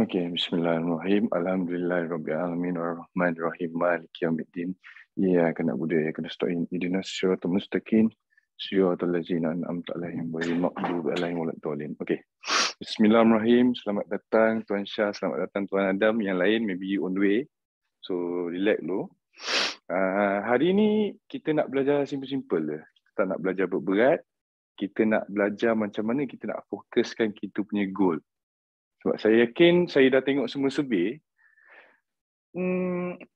Okey, bismillahirrahmanirrahim. Alhamdulillahirabbil arrahmanirrahim maliki yaumiddin. Iyyaka na'budu wa iyyaka nasta'in. Ihdinas siratal mustaqim. Siratal ladzina an'amta 'alaihim ghairil maghdubi 'alaihim waladdallin. Okey. Bismillahirrahmanirrahim. Selamat datang Tuan Syah, selamat datang Tuan Adam. Yang lain maybe on the way. So relax dulu. Hari ni kita nak belajar simple-simple je. Kita tak nak belajar berat. Kita nak belajar macam mana kita nak fokuskan kita punya goal. Sebab saya yakin saya dah tengok semua survey,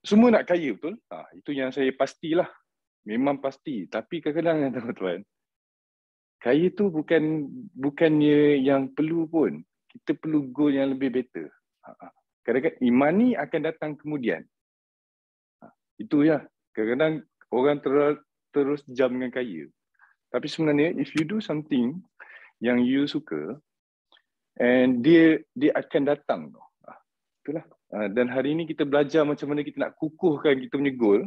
semua nak kaya betul. Itu yang saya pastilah. Memang pasti. Tapi kadang-kadang tuan-tuan, kaya tu bukannya yang perlu pun. Kita perlu goal yang lebih better. Kadang-kadang money akan datang kemudian. Itu ya. Kadang-kadang orang terus jam dengan kaya. Tapi sebenarnya if you do something yang you suka, and dia akan datang. Itulah. Dan hari ini kita belajar macam mana kita nak kukuhkan kita punya goal.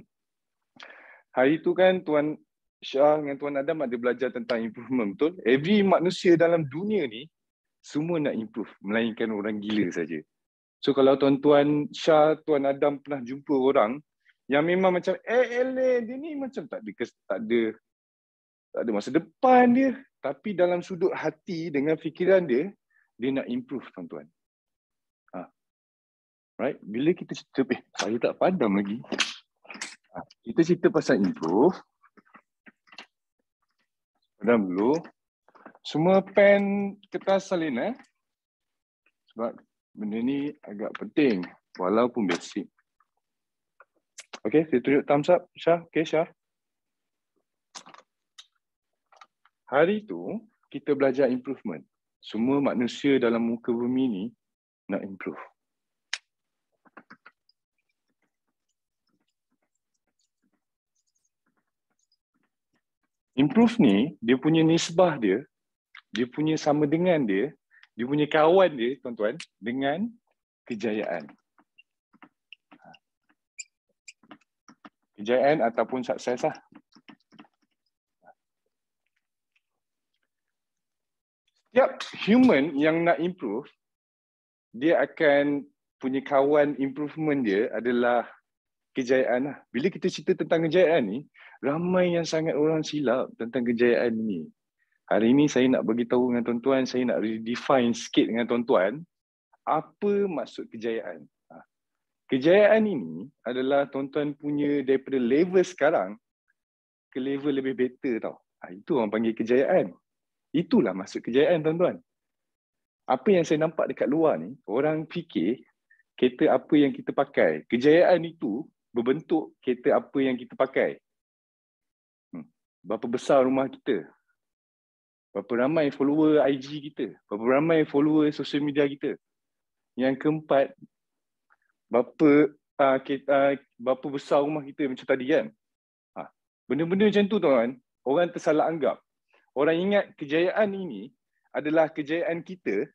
Hari itu kan Tuan Syah dengan Tuan Adam ada belajar tentang improvement, betul? Every manusia dalam dunia ni semua nak improve, melainkan orang gila saja. So kalau Tuan-Tuan Syah, Tuan Adam pernah jumpa orang yang memang macam dia ni macam tak ada masa depan dia, tapi dalam sudut hati dengan fikiran dia nak improve, tuan-tuan. Right? Bila kita cerita, saya tak padam lagi. Kita cerita pasal improve. Padam dulu. Semua pen kertas salin sebab benda ni agak penting walaupun basic. Okay, saya tunjuk thumbs up. Syah, okay Syah. Hari tu kita belajar improvement. Semua manusia dalam muka bumi ni nak improve. Improve ni, dia punya nisbah dia punya sama dengan dia punya kawan dia, tuan-tuan, dengan kejayaan. Kejayaan ataupun sukses lah. Setiap human yang nak improve, dia akan punya kawan improvement dia adalah kejayaan lah. Bila kita cerita tentang kejayaan ni, ramai yang sangat orang silap tentang kejayaan ni. Hari ini saya nak bagi tahu dengan tuan-tuan, saya nak redefine sikit dengan tuan-tuan, apa maksud kejayaan. Kejayaan ini adalah tuan-tuan punya daripada level sekarang ke level lebih better tau. Itu orang panggil kejayaan. Itulah maksud kejayaan, tuan-tuan. Apa yang saya nampak dekat luar ni, orang fikir kereta apa yang kita pakai. Kejayaan itu berbentuk kereta apa yang kita pakai. Berapa besar rumah kita. Berapa ramai follower IG kita. Berapa ramai follower social media kita. Yang keempat, berapa besar rumah kita macam tadi kan. Benda-benda macam tu, tuan, orang tersalah anggap. Orang ingat kejayaan ini adalah kejayaan kita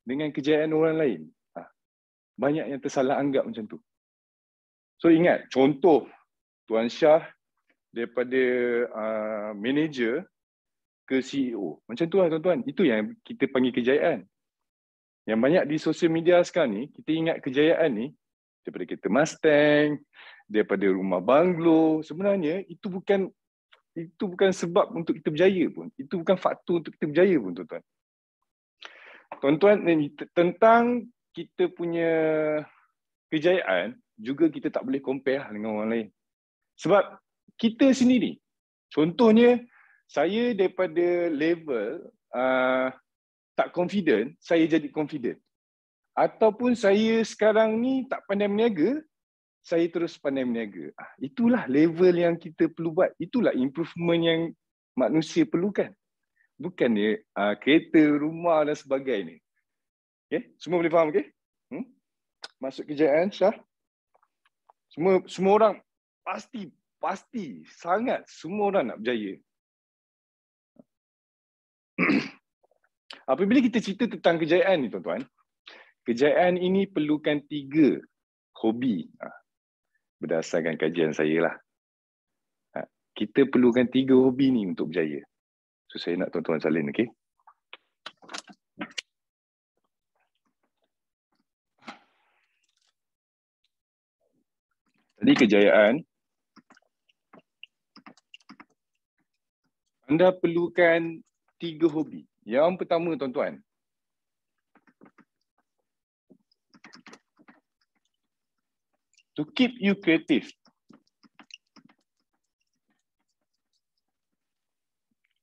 dengan kejayaan orang lain. Banyak yang tersalah anggap macam tu. So ingat, contoh Tuan Syah daripada manager ke CEO. Macam tu lah, tuan-tuan. Itu yang kita panggil kejayaan. Yang banyak di sosial media sekarang ni, kita ingat kejayaan ni daripada kereta Mustang, daripada rumah banglo. Sebenarnya itu bukan sebab untuk kita berjaya pun. Itu bukan faktor untuk kita berjaya pun, tuan-tuan. Tuan-tuan, tentang kita punya kejayaan, juga kita tak boleh compare dengan orang lain. Sebab kita sendiri, contohnya, saya daripada level tak confident, saya jadi confident. Ataupun saya sekarang ni tak pandai berniaga, saya terus pandai berniaga. Itulah level yang kita perlu buat. Itulah improvement yang manusia perlukan. Bukannya kereta, rumah dan sebagainya. Okay? Semua boleh faham, okay? Masuk kejayaan, Syah. Semua orang pasti sangat semua orang nak berjaya. Apabila kita cerita tentang kejayaan ni, tuan-tuan, kejayaan ini perlukan 3 hobi. Berdasarkan kajian saya lah. Kita perlukan 3 hobi ni untuk berjaya. So saya nak tuan-tuan salin, okay? Jadi kejayaan, anda perlukan 3 hobi. Yang pertama tuan-tuan, to keep you creative.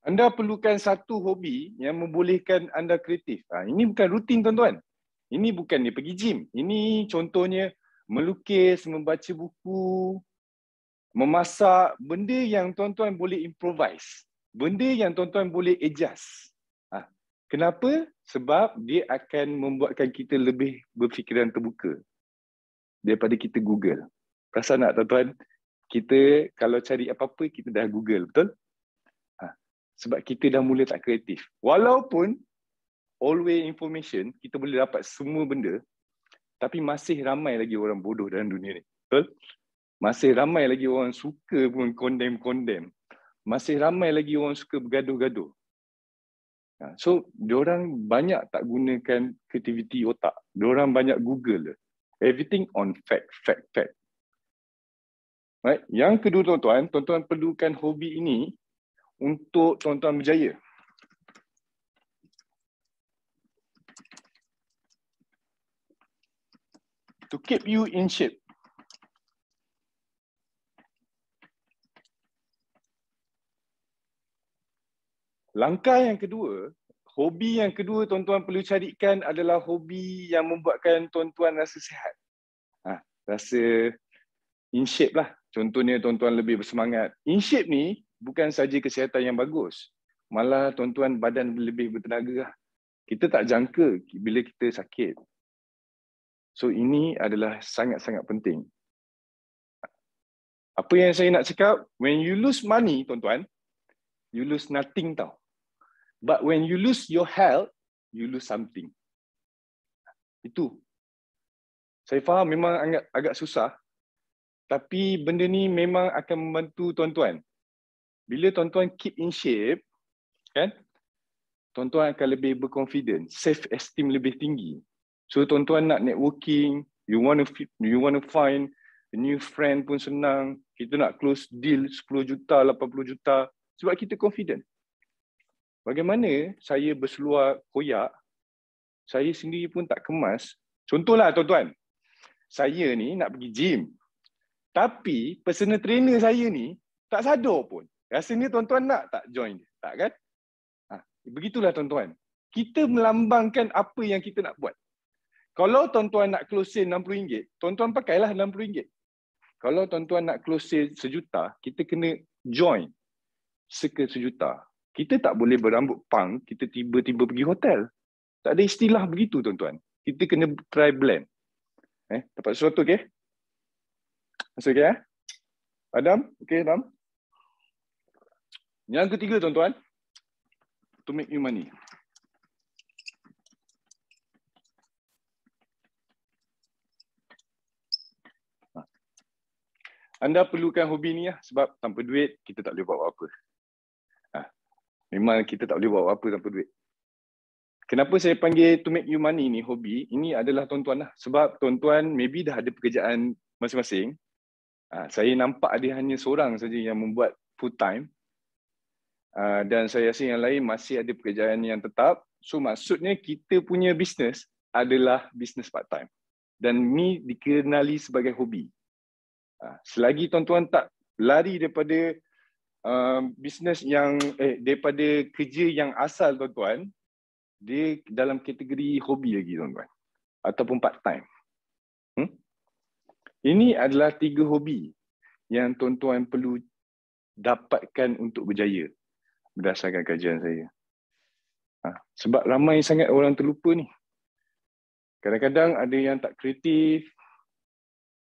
Anda perlukan satu hobi yang membolehkan anda kreatif. Ini bukan rutin tuan-tuan. Ini bukan dia pergi gym. Ini contohnya melukis, membaca buku, memasak, benda yang tuan-tuan boleh improvise. Benda yang tuan-tuan boleh adjust. Kenapa? Sebab dia akan membuatkan kita lebih berfikiran terbuka daripada kita Google. Perasan tak tuan-tuan? Kita kalau cari apa-apa, kita dah Google, betul? Sebab kita dah mula tak kreatif. Walaupun all way information, kita boleh dapat semua benda, tapi masih ramai lagi orang bodoh dalam dunia ni. Betul? Masih ramai lagi orang suka pun condemn. Masih ramai lagi orang suka bergaduh-gaduh. So, diorang banyak tak gunakan kreativiti otak. Diorang banyak Google. Everything on fact. Right? Yang kedua tuan-tuan perlukan hobi ini untuk tuan-tuan berjaya. To keep you in shape. Langkah yang kedua, hobi yang kedua tuan-tuan perlu carikan adalah hobi yang membuatkan tuan-tuan rasa sihat. Rasa in shape lah. Contohnya tuan-tuan lebih bersemangat. In shape ni bukan saja kesihatan yang bagus. Malah tuan-tuan badan lebih bertenaga lah. Kita tak jangka bila kita sakit. So ini adalah sangat-sangat penting. Apa yang saya nak cakap, when you lose money tuan-tuan, you lose nothing tau. But when you lose your health, you lose something. Itu. Saya faham memang agak susah. Tapi benda ni memang akan membantu tuan-tuan. Bila tuan-tuan keep in shape, kan? Tuan-tuan akan lebih berconfident, self-esteem lebih tinggi. So tuan-tuan nak networking, you want to find a new friend pun senang. Kita nak close deal 10 juta, 80 juta. Sebab kita confident. Bagaimana saya berseluar koyak, saya sendiri pun tak kemas. Contohlah tuan-tuan, saya ni nak pergi gym. Tapi personal trainer saya ni tak sadar pun. Rasanya tuan-tuan nak tak join dia? Tak kan? Begitulah tuan-tuan. Kita melambangkan apa yang kita nak buat. Kalau tuan-tuan nak close sale RM60, tuan-tuan pakailah RM60. Kalau tuan-tuan nak close sale RM1, kita kena join sejuta. Kita tak boleh berambut punk, kita tiba-tiba pergi hotel. Tak ada istilah begitu tuan-tuan. Kita kena try blend. Dapat sesuatu okey? Masuk okey Adam? Okey Adam? Yang ketiga tuan-tuan, to make you money. Anda perlukan hobi ni sebab tanpa duit kita tak boleh buat apa-apa. Memang kita tak boleh buat apa-apa tanpa duit. Kenapa saya panggil to make you money ni hobi? Ini adalah tuan-tuan lah. Sebab tuan-tuan maybe dah ada pekerjaan masing-masing. Saya nampak dia hanya seorang saja yang membuat full time. Dan saya rasa yang lain masih ada pekerjaan yang tetap. So maksudnya kita punya bisnes adalah bisnes part time. Dan ni dikenali sebagai hobi. Selagi tuan-tuan tak lari daripada bisnes yang daripada kerja yang asal tuan-tuan, dia dalam kategori hobi lagi tuan-tuan ataupun part time. Ini adalah 3 hobi yang tuan-tuan perlu dapatkan untuk berjaya berdasarkan kajian saya. Sebab ramai sangat orang terlupa ni. Kadang-kadang ada yang tak kreatif,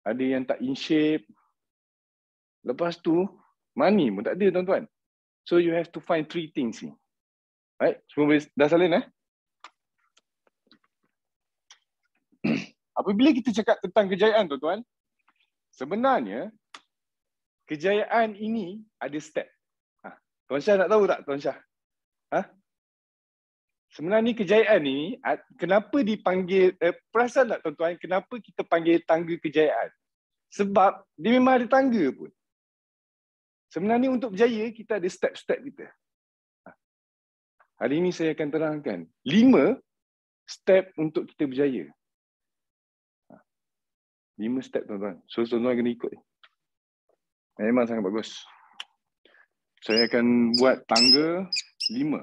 ada yang tak in shape. Lepas tu money pun tak ada tuan-tuan. So you have to find 3 things ni. Right? Semua dah salin Apabila kita cakap tentang kejayaan tuan-tuan, sebenarnya kejayaan ini ada step. Tuan Syah nak tahu tak Tuan Syah? Sebenarnya kejayaan ni kenapa dipanggil perasan tak tuan-tuan kenapa kita panggil tangga kejayaan? Sebab dia memang ada tangga pun. Sebenarnya untuk berjaya, kita ada step-step kita. Hari ini saya akan terangkan 5 step untuk kita berjaya. 5 step tuan-tuan. So tuan-tuan kena ikut. Memang sangat bagus. Saya akan buat tangga 5.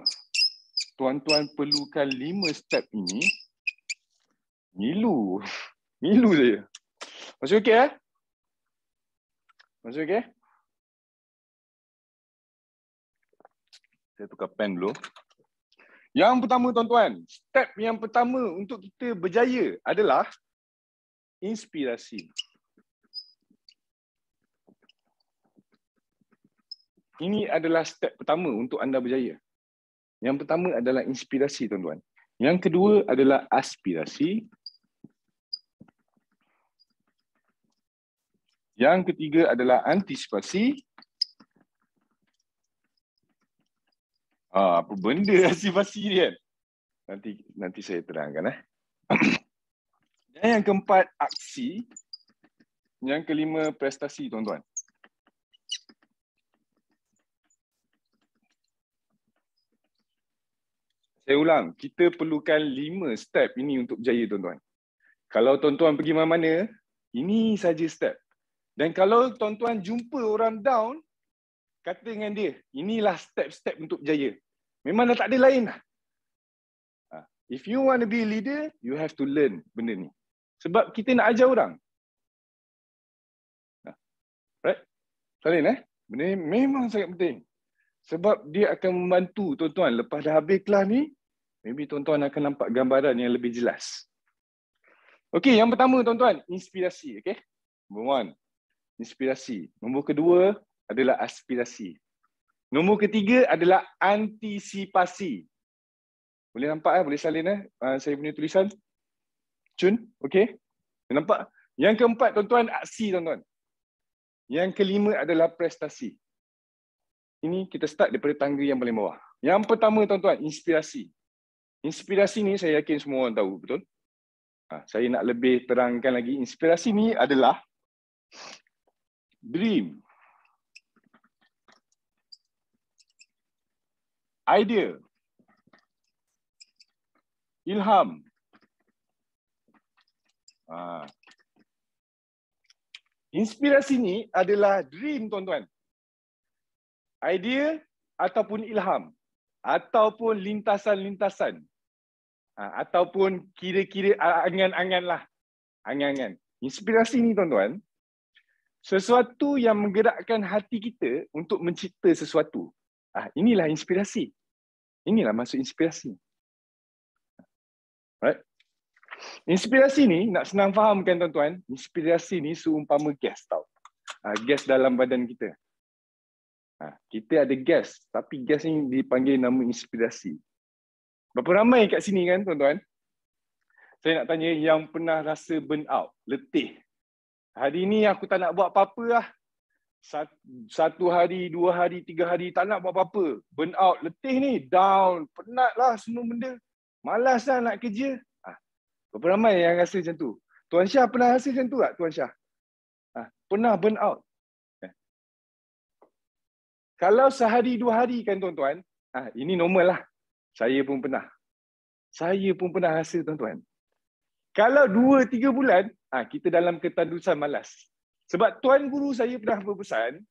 Tuan-tuan perlukan 5 step ini. Milu saya. Masih okey eh? Masih okey? Saya tukar pen dulu. Yang pertama tuan-tuan, step yang pertama untuk kita berjaya adalah inspirasi. Ini adalah step pertama untuk anda berjaya. Yang pertama adalah inspirasi tuan-tuan. Yang kedua adalah aspirasi. Yang ketiga adalah antisipasi. Apa benda antisipasi ni kan? Nanti saya terangkan. Dan yang keempat, aksi. Yang kelima, prestasi tuan-tuan. Saya ulang, kita perlukan 5 step ini untuk berjaya tuan-tuan. Kalau tuan-tuan pergi mana-mana, ini saja step. Dan kalau tuan-tuan jumpa orang down, kata dengan dia, inilah step-step untuk berjaya. Memang dah tak ada lain lah. If you want to be a leader, you have to learn benda ni. Sebab kita nak ajar orang. Right? Salin benda ni memang sangat penting. Sebab dia akan membantu tuan-tuan. Lepas dah habis kelas ni, maybe tuan-tuan akan nampak gambaran yang lebih jelas. Okey, yang pertama tuan-tuan, inspirasi. Okay? Nombor 1, inspirasi. Nombor kedua adalah aspirasi. Nombor ketiga adalah antisipasi. Boleh nampak boleh salin saya punya tulisan? Cun, okey? Nampak? Yang keempat tuan-tuan, aksi tuan-tuan. Yang kelima adalah prestasi. Ini kita start daripada tangga yang paling bawah. Yang pertama tuan-tuan, inspirasi. Inspirasi ni saya yakin semua orang tahu, betul? Saya nak lebih terangkan lagi. Inspirasi ni adalah dream, idea, ilham. Inspirasi ni adalah dream tuan-tuan. Idea ataupun ilham. Ataupun lintasan-lintasan. Ataupun kira-kira angan-angan lah. Angan-angan. Inspirasi ni tuan-tuan, sesuatu yang menggerakkan hati kita untuk mencipta sesuatu. Inilah inspirasi. Inilah maksud inspirasi. Right? Inspirasi ni, nak senang fahamkan tuan-tuan, inspirasi ni seumpama gas tau. Gas dalam badan kita. Kita ada gas, tapi gas ni dipanggil nama inspirasi. Berapa ramai kat sini kan tuan-tuan? Saya nak tanya yang pernah rasa burn out, letih. Hari ni aku tak nak buat apa-apa lah. 1 hari, 2 hari, 3 hari tak nak buat apa-apa. Burn out, letih ni, down, penat lah semua benda. Malas lah nak kerja. Berapa ramai yang rasa macam tu? Tuan Syah pernah rasa macam tu tak Tuan Syah? Pernah burn out? Kalau sehari 2 hari kan tuan-tuan, ini normal lah. Saya pun pernah. Saya pun pernah rasa tuan-tuan. Kalau 2-3 bulan, kita dalam ketandusan malas. Sebab tuan guru saya pernah berpesan,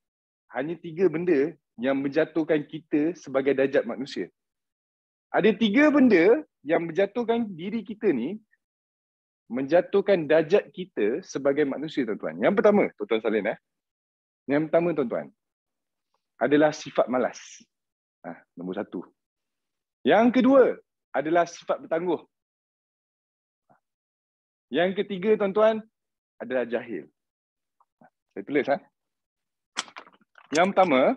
hanya 3 benda yang menjatuhkan kita sebagai darjat manusia. Ada 3 benda yang menjatuhkan diri kita ni, menjatuhkan darjat kita sebagai manusia tuan-tuan. Yang pertama, tuan-tuan salin Yang pertama tuan-tuan, adalah sifat malas. Nombor 1. Yang kedua adalah sifat bertangguh. Yang ketiga tuan-tuan adalah jahil. Saya tulis Yang pertama,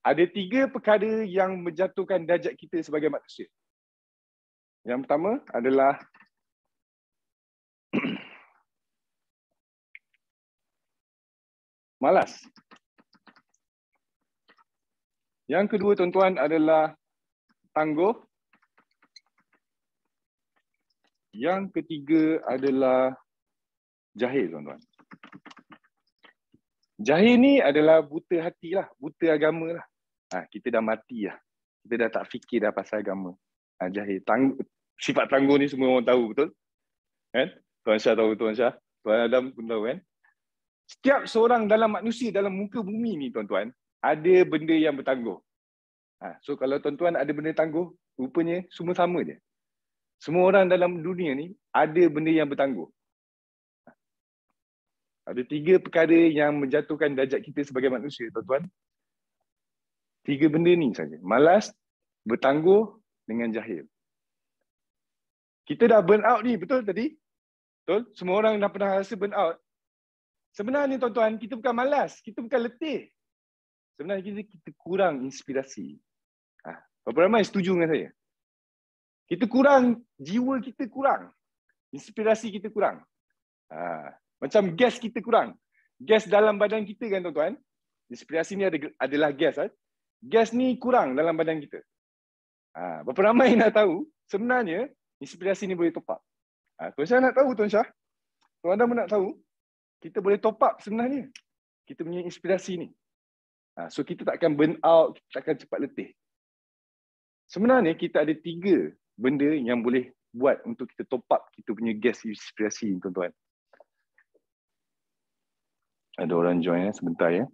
ada 3 perkara yang menjatuhkan darjat kita sebagai manusia. Yang pertama adalah malas. Yang kedua tuan-tuan adalah tangguh. Yang ketiga adalah jahil tuan-tuan. Jahil ni adalah buta hati lah, buta agama lah. Kita dah mati lah. Kita dah tak fikir dah pasal agama. Jahil. Sifat tangguh ni semua orang tahu, betul? Kan? Tuan Syah tahu, Tuan Syah. Tuan Adam pun tahu kan? Setiap seorang dalam manusia, dalam muka bumi ni tuan-tuan, ada benda yang bertangguh. So kalau tuan-tuan ada benda tangguh, rupanya semua sama je. Semua orang dalam dunia ni ada benda yang bertangguh. Ada 3 perkara yang menjatuhkan darjat kita sebagai manusia, tuan-tuan. 3 benda ni saja. Malas, bertangguh dengan jahil. Kita dah burn out ni, betul tadi? Betul? Semua orang dah pernah rasa burn out. Sebenarnya tuan-tuan, kita bukan malas, kita bukan letih. Sebenarnya kita kurang inspirasi. Berapa ramai setuju dengan saya? Kita kurang, jiwa kita kurang. Inspirasi kita kurang. Macam gas kita kurang. Gas dalam badan kita kan tuan-tuan. Inspirasi ni adalah gas. Gas ni kurang dalam badan kita. Berapa ramai nak tahu, sebenarnya inspirasi ni boleh top up. Tuan Syah nak tahu, Tuan Syah. Tuan Adam nak tahu, kita boleh top up sebenarnya. Kita punya inspirasi ni. So kita tak akan burn out, kita tak akan cepat letih. Sebenarnya kita ada 3 benda yang boleh buat untuk kita top up kita punya gas inspirasi ni, tuan-tuan. Ada orang join sebentar ya.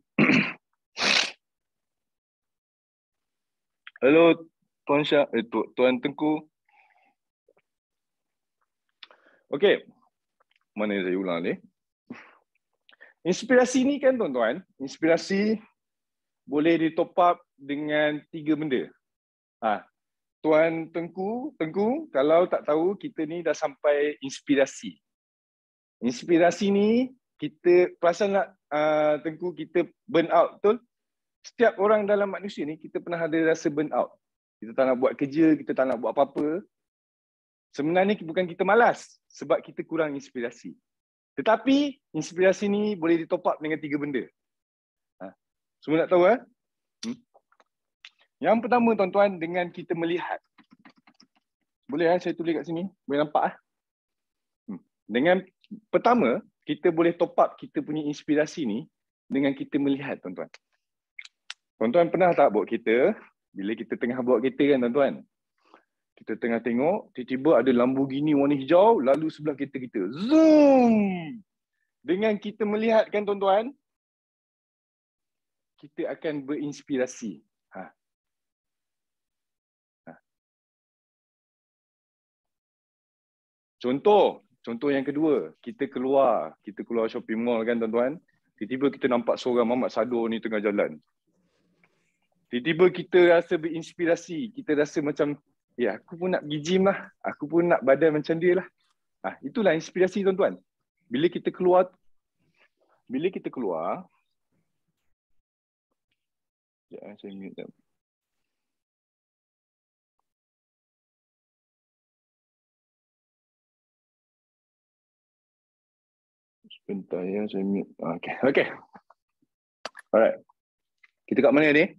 Hello Tuan Syah, Tuan Tengku. Okey. Mana saya ulang ni? Inspirasi ni kan tuan-tuan, inspirasi boleh ditop up dengan 3 benda. Tuan Tengku, kalau tak tahu, kita ni dah sampai inspirasi. Inspirasi ni, kita perasan tak Tengku, kita burn out, betul? Setiap orang dalam manusia ni, kita pernah ada rasa burn out. Kita tak nak buat kerja, kita tak nak buat apa-apa. Sebenarnya bukan kita malas, sebab kita kurang inspirasi. Tetapi, inspirasi ni boleh ditop up dengan 3 benda. Semua nak tahu Yang pertama tuan-tuan, dengan kita melihat. Boleh saya tulis kat sini? Boleh nampak Dengan pertama, kita boleh top up kita punya inspirasi ni dengan kita melihat tuan-tuan. Tuan-tuan pernah tak bawa kereta? Bila kita tengah bawa kereta kan tuan-tuan, kita tengah tengok, tiba-tiba ada Lamborghini warna hijau lalu sebelah kereta kita. Zoom! Dengan kita melihat kan tuan-tuan, kita akan berinspirasi. Contoh yang kedua, kita keluar shopping mall kan tuan-tuan. Tiba-tiba kita nampak seorang Mamat Sador ni tengah jalan. Tiba-tiba kita rasa berinspirasi, kita rasa macam, aku pun nak pergi gym lah, aku pun nak badan macam dia lah. Itulah inspirasi tuan-tuan. Bila kita keluar, saya mute. Sebentar ya, saya mute. Okay. Alright. Kita kat mana ni?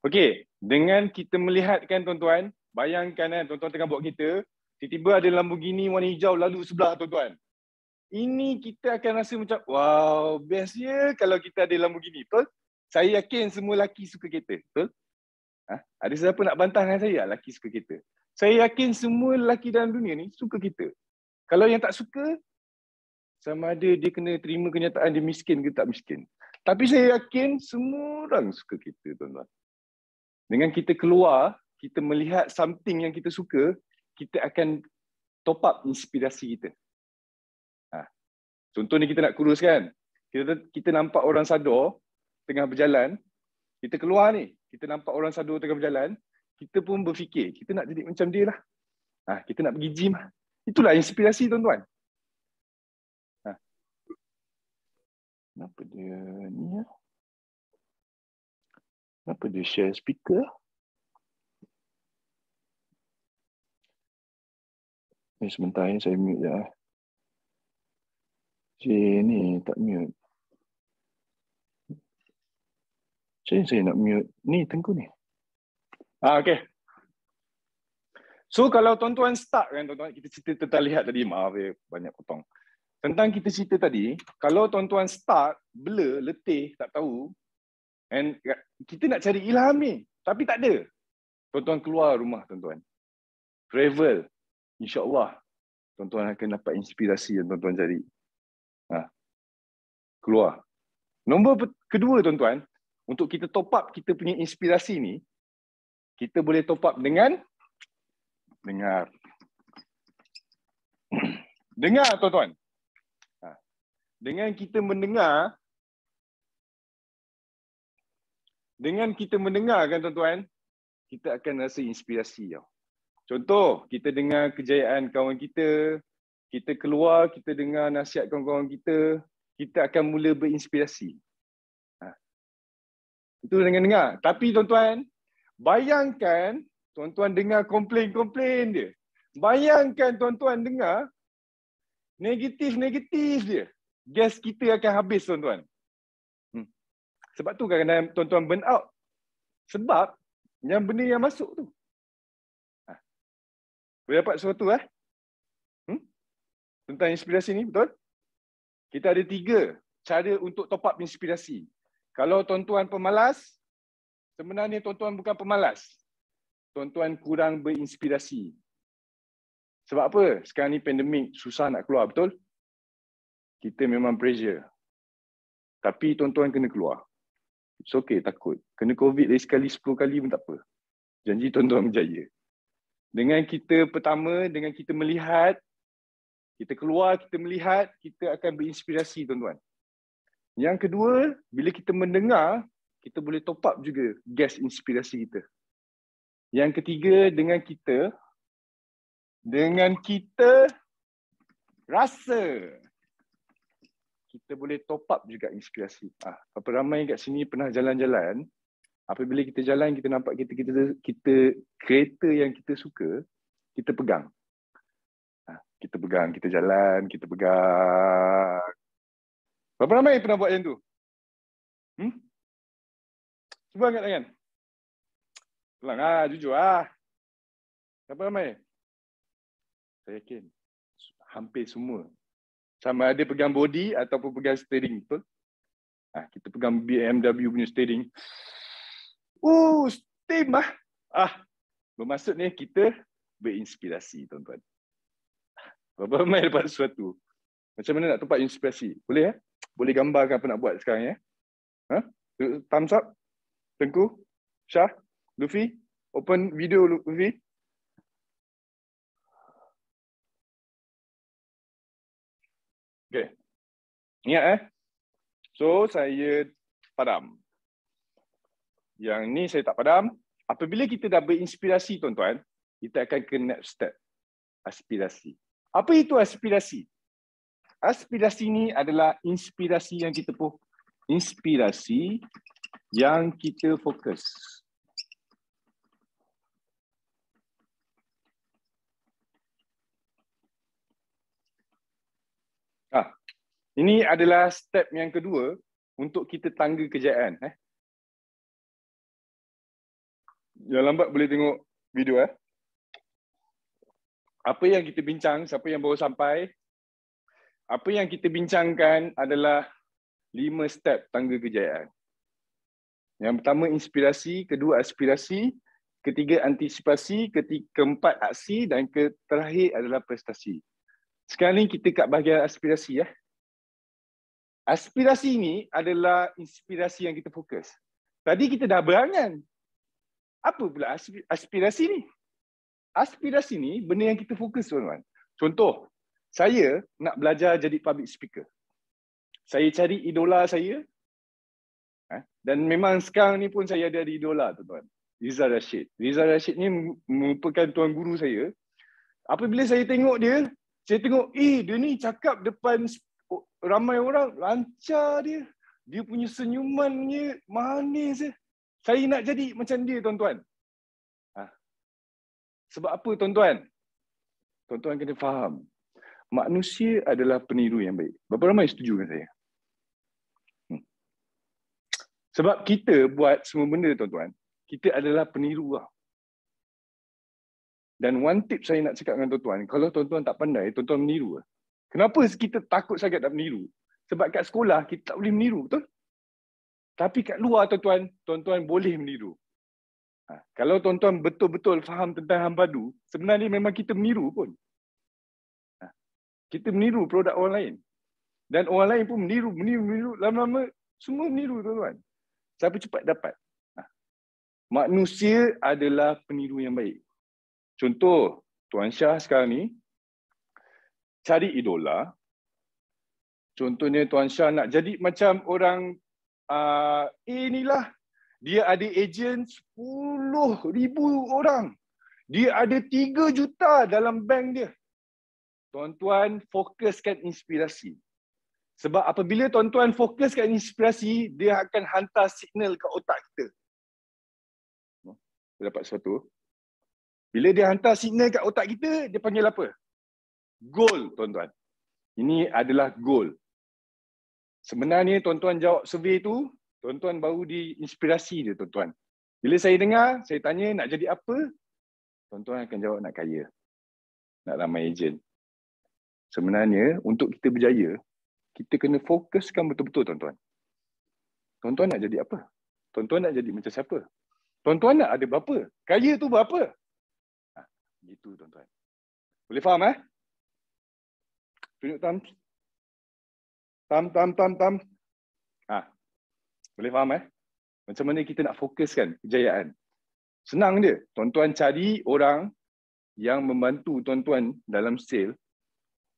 Okay. Dengan kita melihat kan tuan-tuan, bayangkan tuan-tuan tengah bawa kereta, tiba-tiba ada Lamborghini warna hijau lalu sebelah tuan-tuan. Ini kita akan rasa macam, wow, best ya kalau kita ada Lamborghini. Betul? Saya yakin semua lelaki suka kereta. Betul? Ada siapa nak bantah dengan saya? Lelaki suka kereta. Saya yakin semua lelaki dalam dunia ni suka kereta. Kalau yang tak suka, sama ada dia kena terima kenyataan dia miskin ke tak miskin. Tapi saya yakin semua orang suka kita, tuan-tuan. Dengan kita keluar, kita melihat something yang kita suka, kita akan top up inspirasi kita. Contoh ni kita nak kurus kan. Kita nampak orang Sador tengah berjalan, kita keluar ni, kita nampak orang Sador tengah berjalan, kita pun berfikir, kita nak jadi macam dia lah. Kita nak pergi gym. Itulah inspirasi, tuan-tuan. Kenapa dia ni ya? Kenapa dia share speaker? Sebentar ya, saya mute je. Ni tak mute. Saya nak mute. Ni Tengku ni. Okay. So kalau tuan-tuan start kan tuan-tuan, kita cerita tentang lihat tadi, maaf ya, banyak potong. tentang kita cerita tadi, kalau tuan-tuan start, blur, letih, tak tahu, and kita nak cari ilham ni, tapi tak ada. Tuan-tuan keluar rumah, tuan-tuan. Travel. InsyaAllah, tuan-tuan akan dapat inspirasi yang tuan-tuan cari. Keluar. Nombor kedua, tuan-tuan, untuk kita top up kita punya inspirasi ni, kita boleh top up dengan dengar. Dengar, tuan-tuan. Dengan kita mendengar, kan, tuan-tuan, kita akan rasa inspirasi. Contoh, kita dengar kejayaan kawan kita, kita keluar, kita dengar nasihat kawan-kawan kita, kita akan mula berinspirasi. Itu dengan dengar. Tapi tuan-tuan, bayangkan tuan-tuan dengar komplain dia. Bayangkan tuan-tuan dengar negatif dia. Gas kita akan habis, tuan-tuan. Sebab tu kadang-kadang tuan-tuan burn out. Sebab yang benda yang masuk tu. Boleh dapat sesuatu tentang inspirasi ni, betul? Kita ada 3 cara untuk top up inspirasi. Kalau tuan-tuan pemalas, sebenarnya tuan-tuan bukan pemalas. Tuan-tuan kurang berinspirasi. Sebab apa? Sekarang ni pandemik, susah nak keluar, betul? Kita memang pressure. Tapi tuan-tuan kena keluar. It's okay, takut. Kena COVID lagi sekali, 10 kali pun tak apa. Janji tuan-tuan berjaya. Dengan kita pertama, dengan kita melihat, kita keluar, kita melihat, kita akan berinspirasi, tuan-tuan. Yang kedua, bila kita mendengar, kita boleh top up juga gas inspirasi kita. Yang ketiga, dengan kita rasa, kita boleh top up juga inspirasi. Berapa ramai kat sini pernah jalan-jalan, apabila kita jalan, kita nampak kita kereta yang kita suka, kita pegang. Kita pegang, kita jalan, kita pegang. Berapa ramai pernah buat yang tu? Cuba angkat tangan. Pulang jujur Berapa ramai? Saya yakin hampir semua. Sama ada pegang body ataupun pegang steering, betul? Kita pegang BMW punya steering. Steam bermaksud ni kita berinspirasi, tuan-tuan. Berapa ramai dapat sesuatu? Macam mana nak tempat inspirasi? Boleh Boleh gambarkan apa nak buat sekarang Thumbs up. Tengku, Syah, Luffy. Open video, Luffy. Okay. Ingat So, saya padam. Yang ni saya tak padam. Apabila kita dah berinspirasi, tuan-tuan, kita akan ke next step. Aspirasi. Apa itu aspirasi? Aspirasi ni adalah inspirasi yang kita fokus. Ini adalah step yang kedua untuk kita tangga kejayaan. Yang lambat boleh tengok video. Apa yang kita bincang, siapa yang baru sampai, apa yang kita bincangkan adalah 5 step tangga kejayaan. Yang pertama inspirasi, kedua aspirasi, ketiga antisipasi, keempat aksi dan terakhir adalah prestasi. Sekarang ni kita kat bahagian aspirasi. Aspirasi ni adalah inspirasi yang kita fokus. Tadi kita dah berangan. Apa pula aspirasi ni? Aspirasi ni benda yang kita fokus, tuan-tuan. Contoh, saya nak belajar jadi public speaker. Saya cari idola saya. Dan memang sekarang ni pun saya ada idola, tuan-tuan. Rizal Rashid. Rizal Rashid ni merupakan tuan guru saya. Apabila saya tengok dia, saya tengok, dia ni cakap depan ramai orang, lancar dia. Dia punya senyumannya manis. Saya nak jadi macam dia, tuan-tuan. Sebab apa, tuan-tuan? Tuan-tuan kena faham. Manusia adalah peniru yang baik. Berapa ramai setuju dengan saya? Sebab kita buat semua benda, tuan-tuan, kita adalah peniru. Dan one tip saya nak cakap dengan tuan-tuan, kalau tuan-tuan tak pandai, tuan-tuan meniru. Kenapa kita takut sangat nak meniru? Sebab kat sekolah kita tak boleh meniru, betul? Tapi kat luar tuan-tuan boleh meniru. Kalau tuan-tuan betul-betul faham tentang Hampadu, sebenarnya memang kita meniru pun. Kita meniru produk orang lain. Dan orang lain pun meniru. Lama-lama semua meniru, tuan-tuan. Siapa cepat dapat. Manusia adalah peniru yang baik. Contoh, Tuan Syah sekarang ni cari idola. Contohnya Tuan Syah nak jadi macam orang inilah. Dia ada ejen 10,000 orang. Dia ada 3 juta dalam bank dia. Tuan-tuan fokuskan inspirasi. Sebab apabila tuan-tuan fokuskan inspirasi, dia akan hantar signal ke otak kita. Dapat sesuatu. Bila dia hantar signal kat otak kita, dia panggil apa? Goal, tuan-tuan. Ini adalah goal. Sebenarnya tuan-tuan jawab survey tu, tuan-tuan baru diinspirasi dia, tuan-tuan. Bila saya dengar, saya tanya nak jadi apa? Tuan-tuan akan jawab nak kaya. Nak ramai ejen. Sebenarnya untuk kita berjaya, kita kena fokuskan betul-betul, tuan-tuan. Tuan-tuan nak jadi apa? Tuan-tuan nak jadi macam siapa? Tuan-tuan nak ada berapa? Kaya tu berapa? Gitu, tuan-tuan. Boleh faham, Tunjuk tam. Tam. Boleh faham, Macam mana kita nak fokuskan kejayaan? Senang je. Tuan-tuan cari orang yang membantu tuan-tuan dalam sale,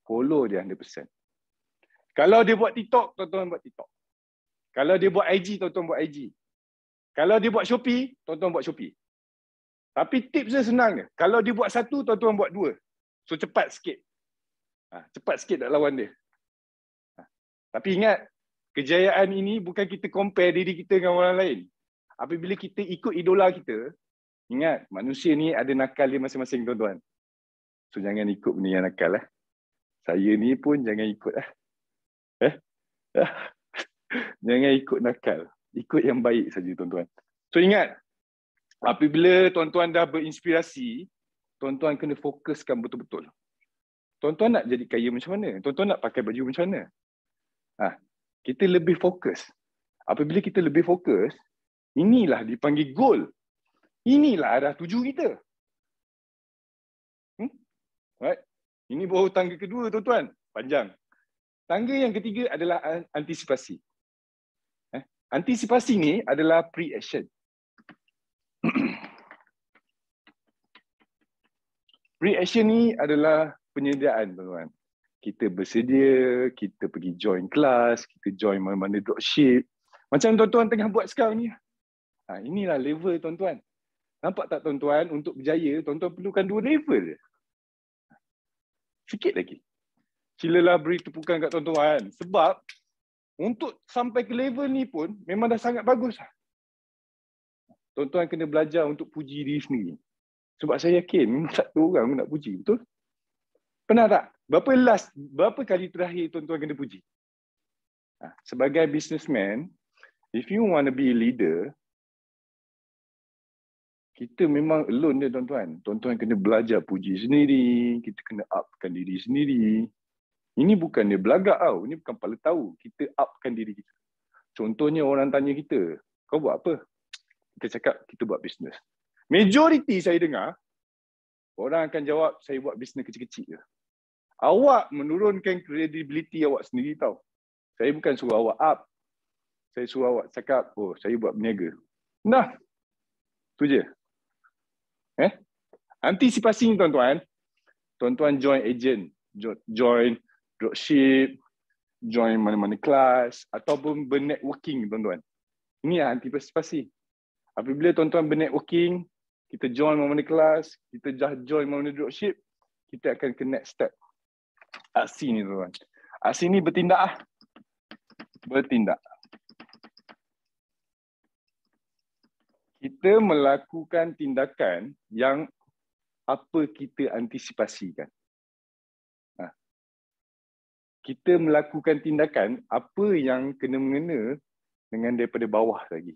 follow dia 100%. Kalau dia buat TikTok, tuan-tuan buat TikTok. Kalau dia buat IG, tuan-tuan buat IG. Kalau dia buat Shopee, tuan-tuan buat Shopee. Tapi tips dia senang je. Kalau dia buat satu, tuan-tuan buat 2. So cepat sikit. Cepat sikit nak lawan dia. Tapi ingat, kejayaan ini bukan kita compare diri kita dengan orang lain. Apabila kita ikut idola kita, ingat, manusia ni ada nakal dia masing-masing, tuan-tuan. So jangan ikut benda yang nakal. Saya ni pun jangan ikut. Jangan ikut nakal. Ikut yang baik saja, tuan-tuan. So ingat, apabila tuan-tuan dah berinspirasi, tuan-tuan kena fokuskan betul-betul. Tuan-tuan nak jadi kaya macam mana? Tuan-tuan nak pakai baju macam mana? Kita lebih fokus. Apabila kita lebih fokus, inilah dipanggil goal. Inilah arah tuju kita. Right? Ini baru tangga kedua, tuan-tuan. Panjang. Tangga yang ketiga adalah antisipasi. Antisipasi ni adalah pre-action. Pre-action ni adalah penyediaan, tuan-tuan. Kita bersedia, kita pergi join kelas, kita join mana-mana dropship. Macam tuan-tuan tengah buat sekarang ni. Inilah level, tuan-tuan. Nampak tak, tuan-tuan? Untuk berjaya, tuan-tuan perlukan 2 level. Sikit lagi. Silalah beri tepukan kat tuan-tuan. Sebab untuk sampai ke level ni pun memang dah sangat bagus. Tuan-tuan kena belajar untuk puji diri sendiri. Sebab saya yakin memang tak ada orang nak puji, betul? Pernah tak? Berapa kali terakhir tuan-tuan kena puji? Sebagai businessman, if you want to be a leader, kita memang alone dia, tuan-tuan. Tuan-tuan kena belajar puji sendiri, kita kena upkan diri sendiri. Ini bukan dia belagak tau. Ini bukan kepala tahu. Kita upkan diri kita. Contohnya orang tanya kita, kau buat apa? Kita cakap, kita buat bisnes. Majoriti saya dengar, orang akan jawab, saya buat bisnes kecil-kecil je. Awak menurunkan credibility awak sendiri tau. Saya bukan suruh awak up. Saya suruh awak cakap, oh saya buat berniaga. Nah, tu je. Antisipasi ni, tuan-tuan. Tuan-tuan join agent, join dropship, join mana-mana kelas, ataupun bernetworking, tuan-tuan. Ini antisipasi. Apabila tuan-tuan bernetworking, kita join mana-mana kelas, kita join mana-mana dropship, kita akan ke next step. Aksi ni, tuan-tuan. Aksi ni bertindak. Bertindak. Kita melakukan tindakan yang apa kita antisipasikan. Kita melakukan tindakan apa yang kena-mengena dengan daripada bawah lagi.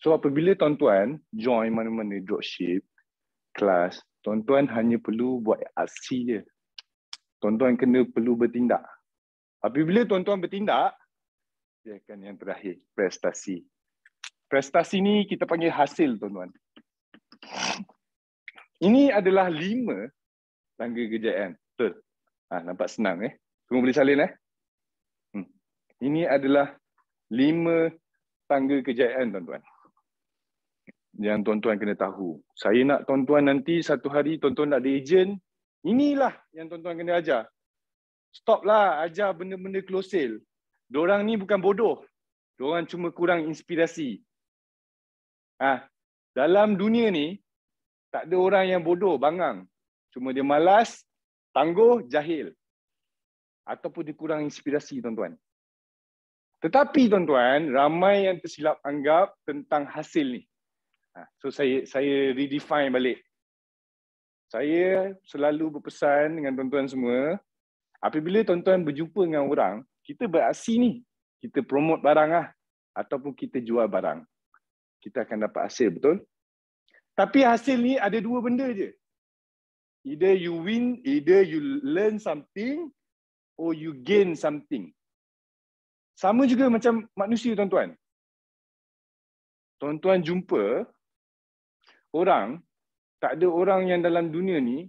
So apabila tuan-tuan join mana-mana dropship, kelas, tuan-tuan hanya perlu buat aksi je. tuan-tuan perlu bertindak. Apabila tuan-tuan bertindak, dia akan yang terakhir, prestasi. Prestasi ni kita panggil hasil, tuan-tuan. Ini adalah 5 tangga kejayaan. Betul? Nampak senang Semua boleh salin Ini adalah 5 tangga kejayaan, tuan-tuan. Yang tuan-tuan kena tahu. Saya nak tuan-tuan nanti satu hari tuan-tuan nak ada ejen, inilah yang tuan-tuan kena ajar. Stop lah ajar benda-benda close sale. Diorang ni bukan bodoh. Diorang cuma kurang inspirasi. Dalam dunia ni, tak ada orang yang bodoh, bangang. Cuma dia malas, tangguh, jahil. Ataupun dia kurang inspirasi, tuan-tuan. Tetapi, tuan-tuan, ramai yang tersilap anggap tentang hasil ni. So, saya redefine balik. Saya selalu berpesan dengan tuan-tuan semua, apabila tuan-tuan berjumpa dengan orang, kita beraksi ni. Kita promote barang ataupun kita jual barang. Kita akan dapat hasil, betul? Tapi hasil ni ada 2 benda je. Either you win, either you learn something, or you gain something. Sama juga macam manusia, tuan-tuan. Tuan-tuan jumpa orang, tak ada orang yang dalam dunia ni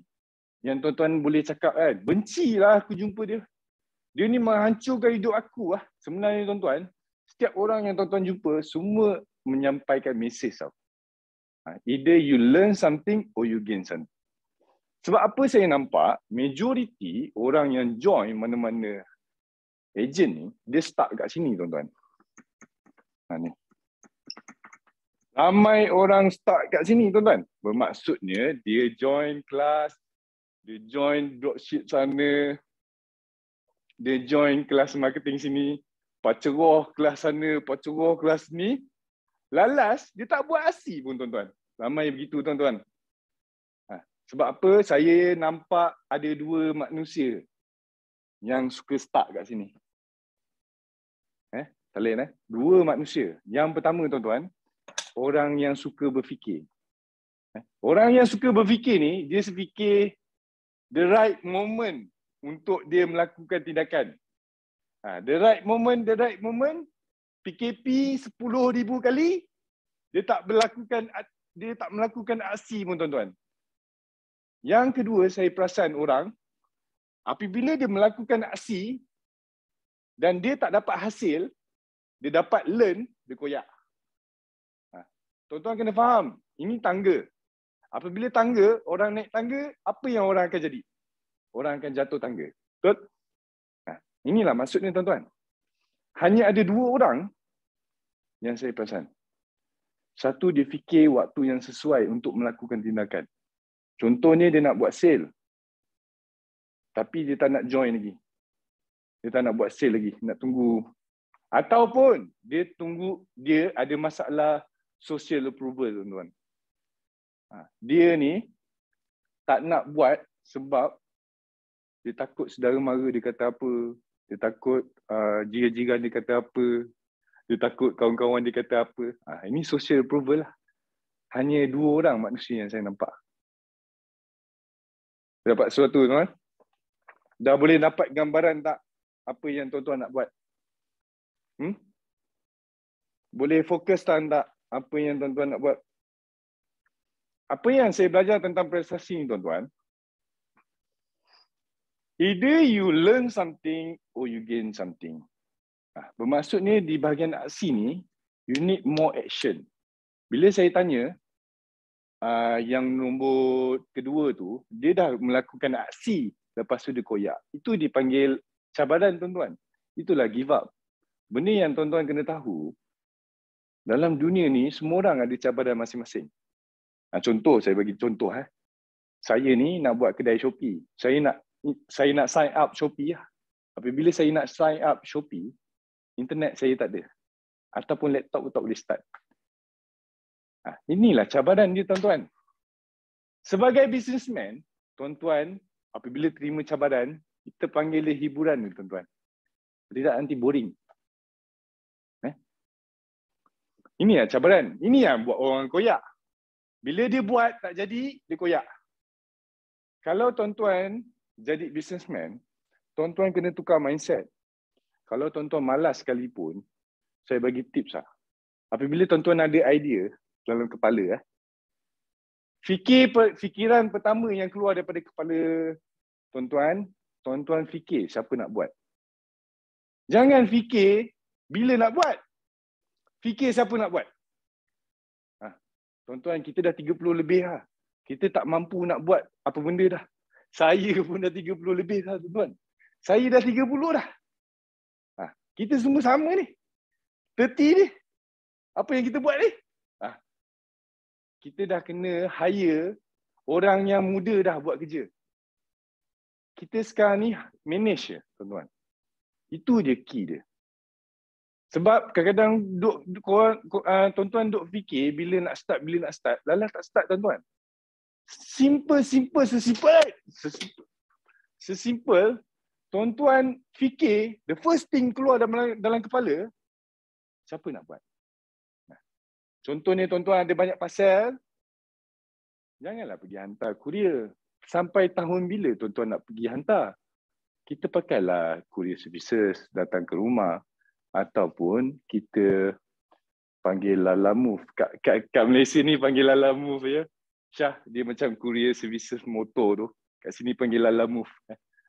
yang tuan-tuan boleh cakap bencilah aku jumpa dia. Dia ni menghancurkan hidup aku Sebenarnya, tuan-tuan, setiap orang yang tuan-tuan jumpa semua menyampaikan mesej tau. Either you learn something or you gain something. Sebab apa saya nampak majoriti orang yang join mana-mana ejen ni, dia start kat sini, tuan-tuan. Ni. Ramai orang start kat sini, tuan-tuan. Bermaksudnya dia join kelas, dia join dropship sana, dia join kelas marketing sini, paceroh kelas sana, paceroh kelas ni. Lalas, dia tak buat aksi pun, tuan-tuan. Ramai begitu, tuan-tuan. Sebab apa? Saya nampak ada 2 manusia yang suka start kat sini. Talent 2 manusia. Yang pertama, tuan-tuan, orang yang suka berfikir. Orang yang suka berfikir ni, dia fikir the right moment untuk dia melakukan tindakan. The right moment, PKP 10,000 kali, dia tak melakukan aksi pun, tuan-tuan. Yang kedua, saya perasan orang, apabila dia melakukan aksi dan dia tak dapat hasil, dia dapat learn, dia koyak. Tuan-tuan kena faham, ini tangga. Apabila tangga, orang naik tangga, apa yang orang akan jadi? Orang akan jatuh tangga. Betul? Inilah maksudnya, tuan-tuan. Hanya ada 2 orang yang saya perasan. Satu, dia fikir waktu yang sesuai untuk melakukan tindakan. Contohnya, dia nak buat sale. Tapi dia tak nak join lagi. Dia tak nak buat sale lagi. Nak tunggu. Ataupun, dia ada masalah social approval, tuan-tuan. Dia ni tak nak buat sebab dia takut saudara mara dia kata apa. Dia takut jiran-jiran dia kata apa. Dia takut kawan-kawan dia kata apa. Ini social approval lah. Hanya 2 orang manusia yang saya nampak. Dapat sesuatu, tuan? Dah boleh dapat gambaran tak apa yang tuan-tuan nak buat? Boleh fokus tak apa yang tuan-tuan nak buat? Apa yang saya belajar tentang prestasi ni, tuan-tuan? Either you learn something or you gain something. Bermaksudnya di bahagian aksi ni, you need more action. Bila saya tanya, yang nombor kedua tu, dia dah melakukan aksi, lepas tu dia koyak. Itu dipanggil cabaran, tuan-tuan. Itulah give up. Benda yang tuan-tuan kena tahu, dalam dunia ni, semua orang ada cabaran masing-masing. Contoh, saya bagi contoh. Saya ni nak buat kedai Shopee. Saya nak sign up Shopee. Apabila saya nak sign up Shopee, internet saya tak ada. Ataupun laptop pun tak boleh start. Inilah cabaran dia, tuan-tuan. Sebagai businessman, tuan-tuan, apabila terima cabaran, kita panggil dia hiburan, tuan-tuan. Tidak nanti boring. Ini cabaran. Ini yang buat orang koyak. Bila dia buat tak jadi, dia koyak. Kalau tuan-tuan jadi businessman, tuan-tuan kena tukar mindset. Kalau tuan-tuan malas sekalipun, saya bagi tips lah. Apabila tuan-tuan ada idea dalam kepala, fikiran pertama yang keluar daripada kepala tuan-tuan, tuan-tuan fikir siapa nak buat. Jangan fikir bila nak buat. Fikir siapa nak buat. Tuan-tuan, kita dah 30 lebih lah. Kita tak mampu nak buat apa benda dah. Saya pun dah 30 lebih dah, tuan-tuan. Saya dah 30 dah. Kita semua sama ni. 30 ni. Apa yang kita buat ni? Kita dah kena hire orang yang muda dah buat kerja. Kita sekarang ni manage je, tuan-tuan. Itu je key dia. Sebab kadang-kadang tuan-tuan duk fikir bila nak start, lalas tak start, tuan-tuan. Sesimpel, tuan-tuan fikir, the first thing keluar dalam kepala, siapa nak buat? Contohnya tuan-tuan ada banyak pasal, janganlah pergi hantar kurier. Sampai tahun bila tuan-tuan nak pergi hantar? Kita pakailah courier services datang ke rumah. Ataupun kita panggil Lala Move. Kat Malaysia ni panggil Lala Move ya. Syah, dia macam courier services motor tu. Kat sini panggil Lala Move.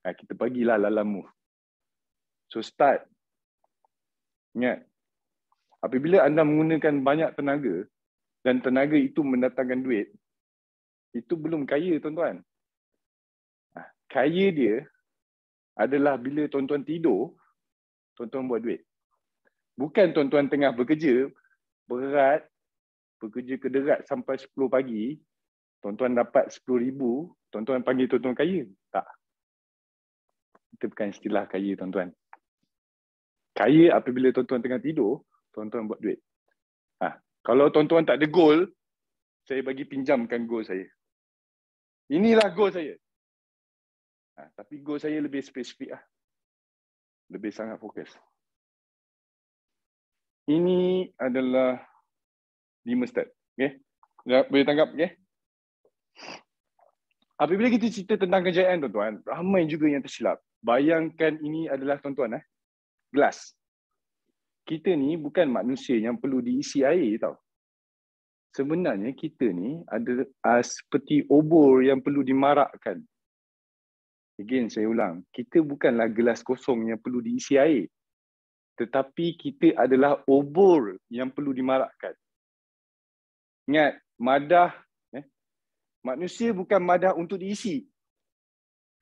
Kita bagilah Lala Move. So start. Ingat, apabila anda menggunakan banyak tenaga dan tenaga itu mendatangkan duit, itu belum kaya, tuan-tuan. Kaya dia adalah bila tuan-tuan tidur, tuan-tuan buat duit. Bukan tuan-tuan tengah bekerja, berat, bekerja kederat sampai 10 pagi, tuan-tuan dapat 10,000, tuan-tuan panggil tuan-tuan kaya. Tak. Itu bukan istilah kaya, tuan-tuan. Kaya apabila tuan-tuan tengah tidur, tuan-tuan buat duit. Kalau tuan-tuan tak ada goal, saya bagi pinjamkan goal saya. Inilah goal saya. Tapi goal saya lebih spesifik lah. Lebih sangat fokus. Ini adalah 5 step. Okay? Boleh tangkap? Okay? Apabila kita cerita tentang kejayaan, tuan-tuan, ramai juga yang tersilap. Bayangkan ini adalah, tuan-tuan, gelas. Kita ni bukan manusia yang perlu diisi air, tau. Sebenarnya kita ni ada seperti obor yang perlu dimarakkan. Again, saya ulang. Kita bukanlah gelas kosong yang perlu diisi air. Tetapi kita adalah obor yang perlu dimarakkan. Ingat, madah, manusia bukan madah untuk diisi.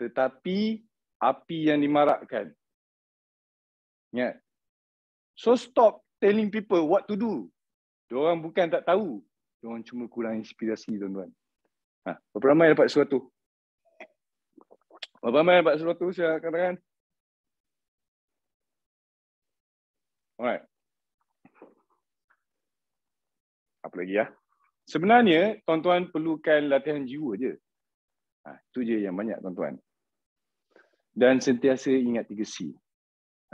Tetapi api yang dimarakkan. Ingat. So stop telling people what to do. Diorang bukan tak tahu. Diorang cuma kurang inspirasi, tuan-tuan. Berapa ramai dapat sesuatu? Berapa ramai dapat sesuatu, saya katakan? Alright. Apa lagi ya? Sebenarnya, tuan-tuan perlukan latihan jiwa je. Itu je yang banyak, tuan-tuan. Dan sentiasa ingat 3 C.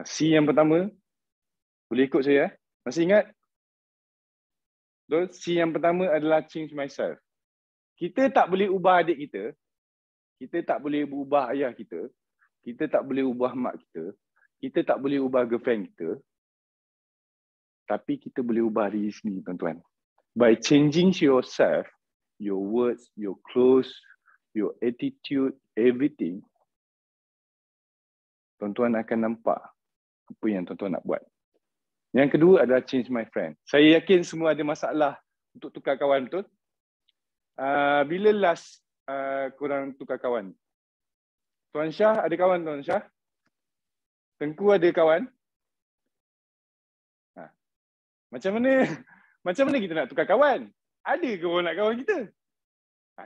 C yang pertama, boleh ikut saya? Masih ingat? C yang pertama adalah change myself. Kita tak boleh ubah adik kita. Kita tak boleh ubah ayah kita. Kita tak boleh ubah mak kita. Kita tak boleh ubah girlfriend kita. Tapi kita boleh ubah diri sendiri, tuan-tuan. By changing yourself, your words, your clothes, your attitude, everything, tuan-tuan akan nampak apa yang tuan-tuan nak buat. Yang kedua adalah change my friend. Saya yakin semua ada masalah untuk tukar kawan, betul? Bila last korang tukar kawan? Tuan Syah ada kawan, Tuan Syah? Tengku ada kawan? Macam mana kita nak tukar kawan? Ada ke orang nak kawan kita?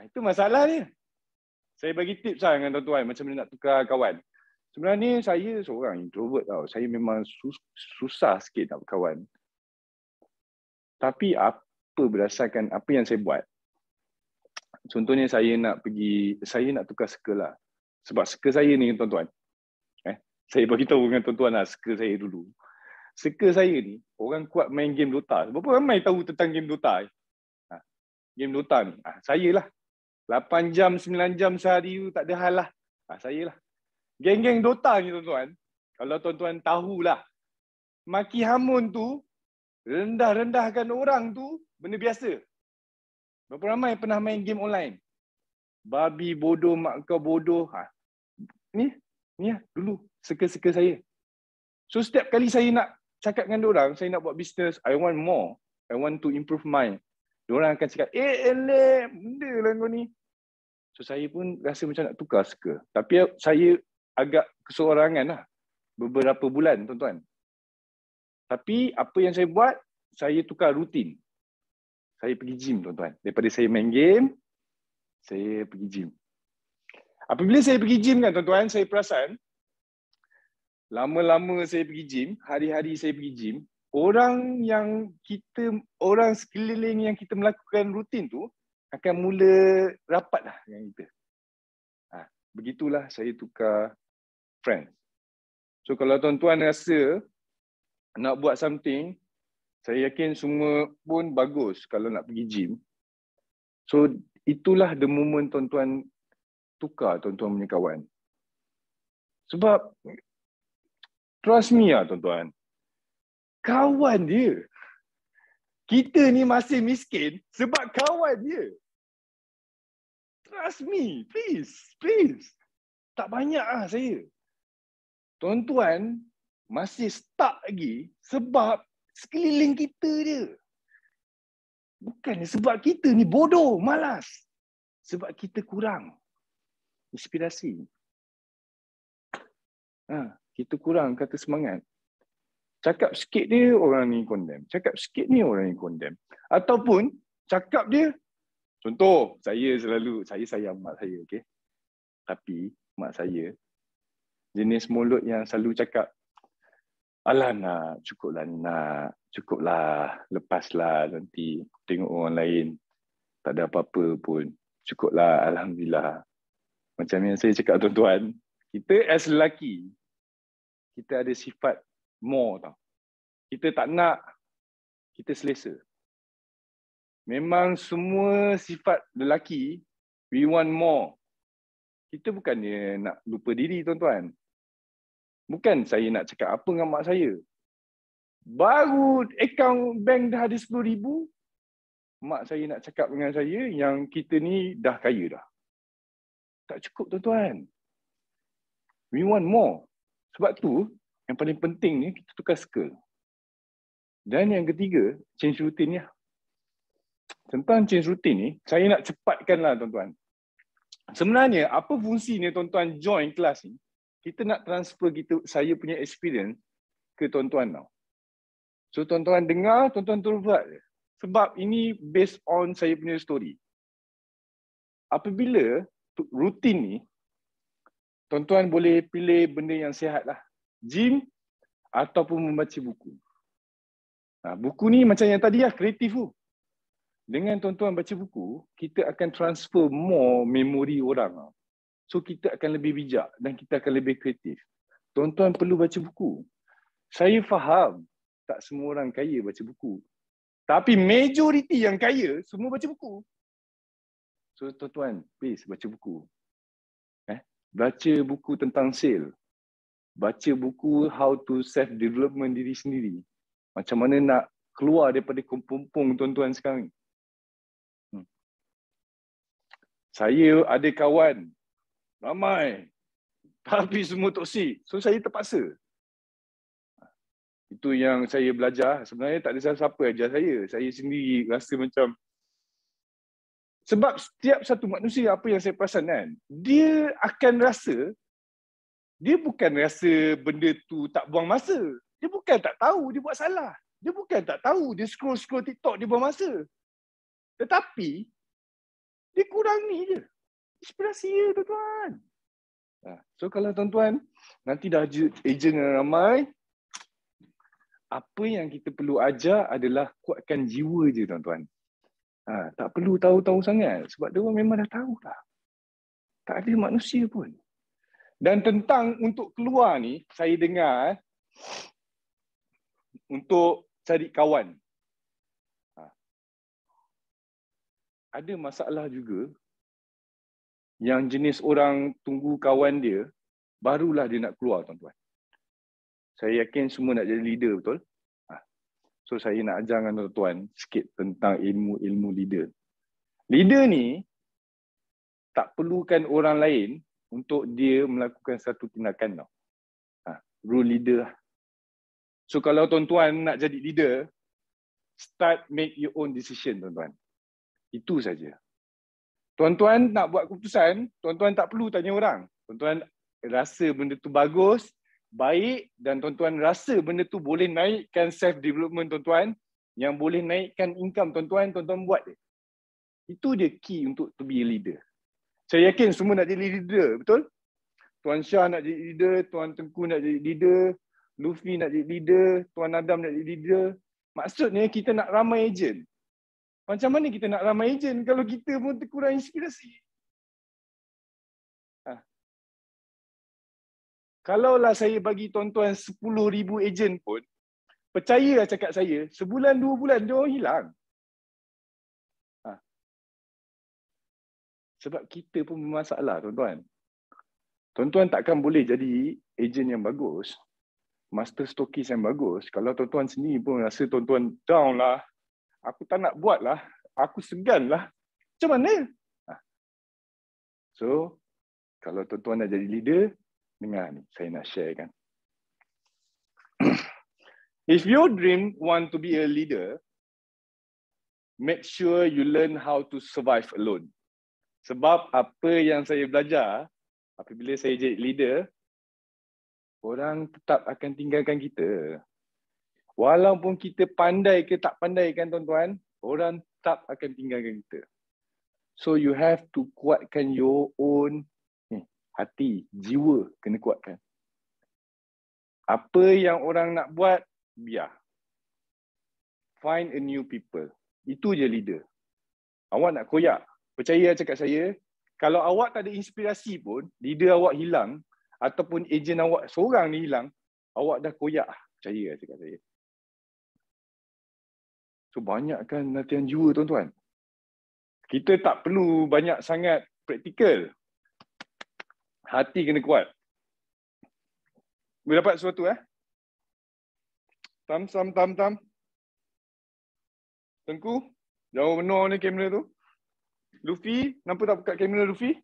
Itu masalahnya. Saya bagi tips lah dengan tuan-tuan macam mana nak tukar kawan. Sebenarnya saya seorang introvert tau. Saya memang susah sikit nak berkawan. Tapi apa berdasarkan apa yang saya buat? Contohnya saya nak tukar circle lah. Sebab circle saya ni, tuan-tuan. Saya bagi tahu dengan tuan-tuan lah circle saya dulu. Circle saya ni, orang kuat main game Dota. Berapa ramai tahu tentang game Dota? Game Dota ni, saya lah. 8 jam, 9 jam sehari tu tak ada hal lah. Saya lah. Geng-geng Dota ni tuan-tuan, kalau tuan-tuan tahulah, maki hamun tu, rendah-rendahkan orang tu, benda biasa. Berapa ramai pernah main game online? Babi bodoh, mak kau bodoh. Ni lah dulu, suka-suka saya. So setiap kali saya nak cakap dengan diorang, saya nak buat bisnes, I want more. I want to improve mine. Diorang akan cakap, elek, benda lah kau ni. So saya pun rasa macam nak tukar suka. Tapi saya agak keseorangan lah. Beberapa bulan tuan-tuan. Tapi apa yang saya buat, saya tukar rutin. Saya pergi gym tuan-tuan. Daripada saya main game, saya pergi gym. Apabila saya pergi gym kan tuan-tuan, saya perasan, lama-lama saya pergi gym, hari-hari saya pergi gym, orang sekeliling yang kita melakukan rutin tu, akan mula rapat lah dengan kita. Begitulah saya tukar friends. So kalau tuan-tuan rasa nak buat something, saya yakin semua pun bagus kalau nak pergi gym. So itulah the moment tuan-tuan tukar tuan-tuan punya kawan. Sebab trust me lah tuan-tuan, kawan dia. Kita ni masih miskin sebab kawan dia. Trust me, please, please. Tak banyak lah saya. Tuan-tuan masih stuck lagi sebab sekeliling kita je. Bukan sebab kita ni bodoh, malas. Sebab kita kurang inspirasi. Kita kurang kata semangat. Cakap sikit dia orang ni condemn. Cakap sikit ni orang ni condemn. Ataupun cakap dia, contoh, saya sayang mak saya, okey. Tapi mak saya jenis mulut yang selalu cakap, alah nak, cukuplah, lepaslah nanti tengok orang lain, tak ada apa-apa pun, cukuplah, alhamdulillah. Macam yang saya cakap tuan-tuan, kita as lelaki, kita ada sifat more tau. Kita tak nak, kita selesa. Memang semua sifat lelaki, we want more. Kita bukannya nak lupa diri tuan-tuan. Bukan saya nak cakap apa dengan mak saya. Baru akaun bank dah ada 10,000, mak saya nak cakap dengan saya yang kita ni dah kaya dah. Tak cukup tuan-tuan. We want more. Sebab tu, yang paling penting ni kita tukar skill. Dan yang ketiga, change routine ni. Tentang change routine ni, saya nak cepatkanlah tuan-tuan. Sebenarnya, apa fungsinya tuan-tuan join kelas ni? Kita nak transfer saya punya experience ke tuan-tuan tau. So tuan-tuan dengar, tuan-tuan terus buat. Sebab ini based on saya punya story. Apabila rutin ni, tuan-tuan boleh pilih benda yang sihat lah. Gym ataupun membaca buku. Buku ni macam yang tadi lah, kreatif tu. Dengan tuan-tuan baca buku, kita akan transfer more memori orang. So kita akan lebih bijak dan kita akan lebih kreatif. Tuan-tuan perlu baca buku. Saya faham tak semua orang kaya baca buku. Tapi majoriti yang kaya semua baca buku. So tuan-tuan, please baca buku. Baca buku tentang sale. Baca buku how to self-development diri sendiri. Macam mana nak keluar daripada kumpung tuan-tuan sekarang. Saya ada kawan ramai, tapi semua toksik. So saya terpaksa. Itu yang saya belajar. Sebenarnya tak ada siapa ajar saya. Saya sendiri rasa macam, sebab setiap satu manusia, apa yang saya perasan kan, dia akan rasa, dia bukan rasa benda tu tak buang masa. Dia bukan tak tahu dia buat salah. Dia bukan tak tahu dia scroll TikTok dia buang masa. Tetapi dia kurang ni je. Inspirasi je tuan-tuan. So kalau tuan-tuan nanti dah ejen ramai, apa yang kita perlu ajar adalah kuatkan jiwa je tuan-tuan. Tak perlu tahu-tahu sangat sebab dia orang memang dah tahu lah. Tak ada manusia pun. Dan tentang untuk keluar ni, saya dengar untuk cari kawan. Ada masalah juga yang jenis orang tunggu kawan dia, barulah dia nak keluar, tuan-tuan. Saya yakin semua nak jadi leader, betul? So saya nak ajar dengan tuan-tuan sikit tentang ilmu-ilmu leader. Leader ni tak perlukan orang lain untuk dia melakukan satu tindakan tau. Rule leader lah. So kalau tuan-tuan nak jadi leader, start make your own decision, tuan-tuan. Itu saja. Tuan-tuan nak buat keputusan, tuan-tuan tak perlu tanya orang. Tuan-tuan rasa benda tu bagus, baik, dan tuan-tuan rasa benda tu boleh naikkan self-development tuan-tuan, yang boleh naikkan income tuan-tuan, tuan-tuan buat dia. Itu dia key untuk to be a leader. Saya yakin semua nak jadi leader, betul? Tuan Syah nak jadi leader, Tuan Tengku nak jadi leader, Luffy nak jadi leader, Tuan Adam nak jadi leader. Maksudnya kita nak ramai ejen. Macam mana kita nak ramai ejen kalau kita pun terkurang inspirasi? Kalaulah saya bagi tuan-tuan 10,000 ejen pun, percayalah cakap saya, sebulan, 2 bulan dia orang hilang. Sebab kita pun bermasalah, tuan-tuan. Tuan-tuan takkan boleh jadi ejen yang bagus, master stokis yang bagus, kalau tuan-tuan sendiri pun rasa tuan-tuan down lah, aku tak nak buat lah, aku segan lah. Macam mana? So, kalau tuan-tuan nak jadi leader, dengar ni, saya nak share kan. If your dream want to be a leader, make sure you learn how to survive alone. Sebab apa yang saya belajar, apabila saya jadi leader, orang tetap akan tinggalkan kita. Walaupun kita pandai ke tak pandai kan tuan-tuan, orang tetap akan tinggalkan kita. So you have to kuatkan your own hati, jiwa kena kuatkan. Apa yang orang nak buat, biar. Find a new people. Itu je leader. Awak nak koyak. Percaya cakap saya, kalau awak tak ada inspirasi pun, leader awak hilang, ataupun ejen awak seorang ni hilang, awak dah koyak. Percaya cakap saya. So banyakkan latihan jiwa tuan-tuan. Kita tak perlu banyak sangat praktikal. Hati kena kuat. Boleh dapat sesuatu Tam. Tengku, jauh benar ni kamera tu. Luffy, kenapa tak buka kamera Luffy?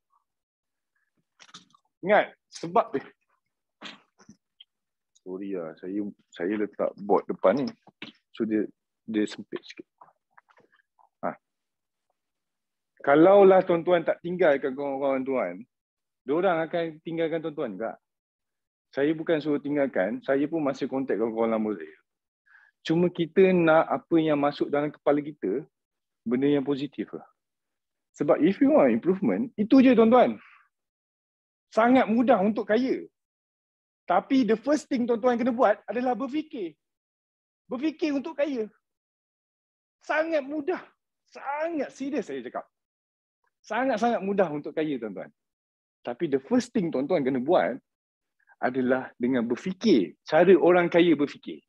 Ingat, sebab sorry lah, saya letak board depan ni. So dia sempit sikit. Kalaulah tuan-tuan tak tinggalkan kawan-kawan tuan, diorang akan tinggalkan tuan-tuan juga. Saya bukan suruh tinggalkan, saya pun masih kontak kawan-kawan lama saya. Cuma kita nak apa yang masuk dalam kepala kita, benda yang positif lah. Sebab if you want improvement, itu je tuan-tuan. Sangat mudah untuk kaya. Tapi the first thing tuan-tuan kena buat adalah berfikir. Berfikir untuk kaya. Sangat mudah. Sangat serius saya cakap. Sangat-sangat mudah untuk kaya tuan-tuan. Tapi the first thing tuan-tuan kena buat adalah dengan berfikir. Cara orang kaya berfikir.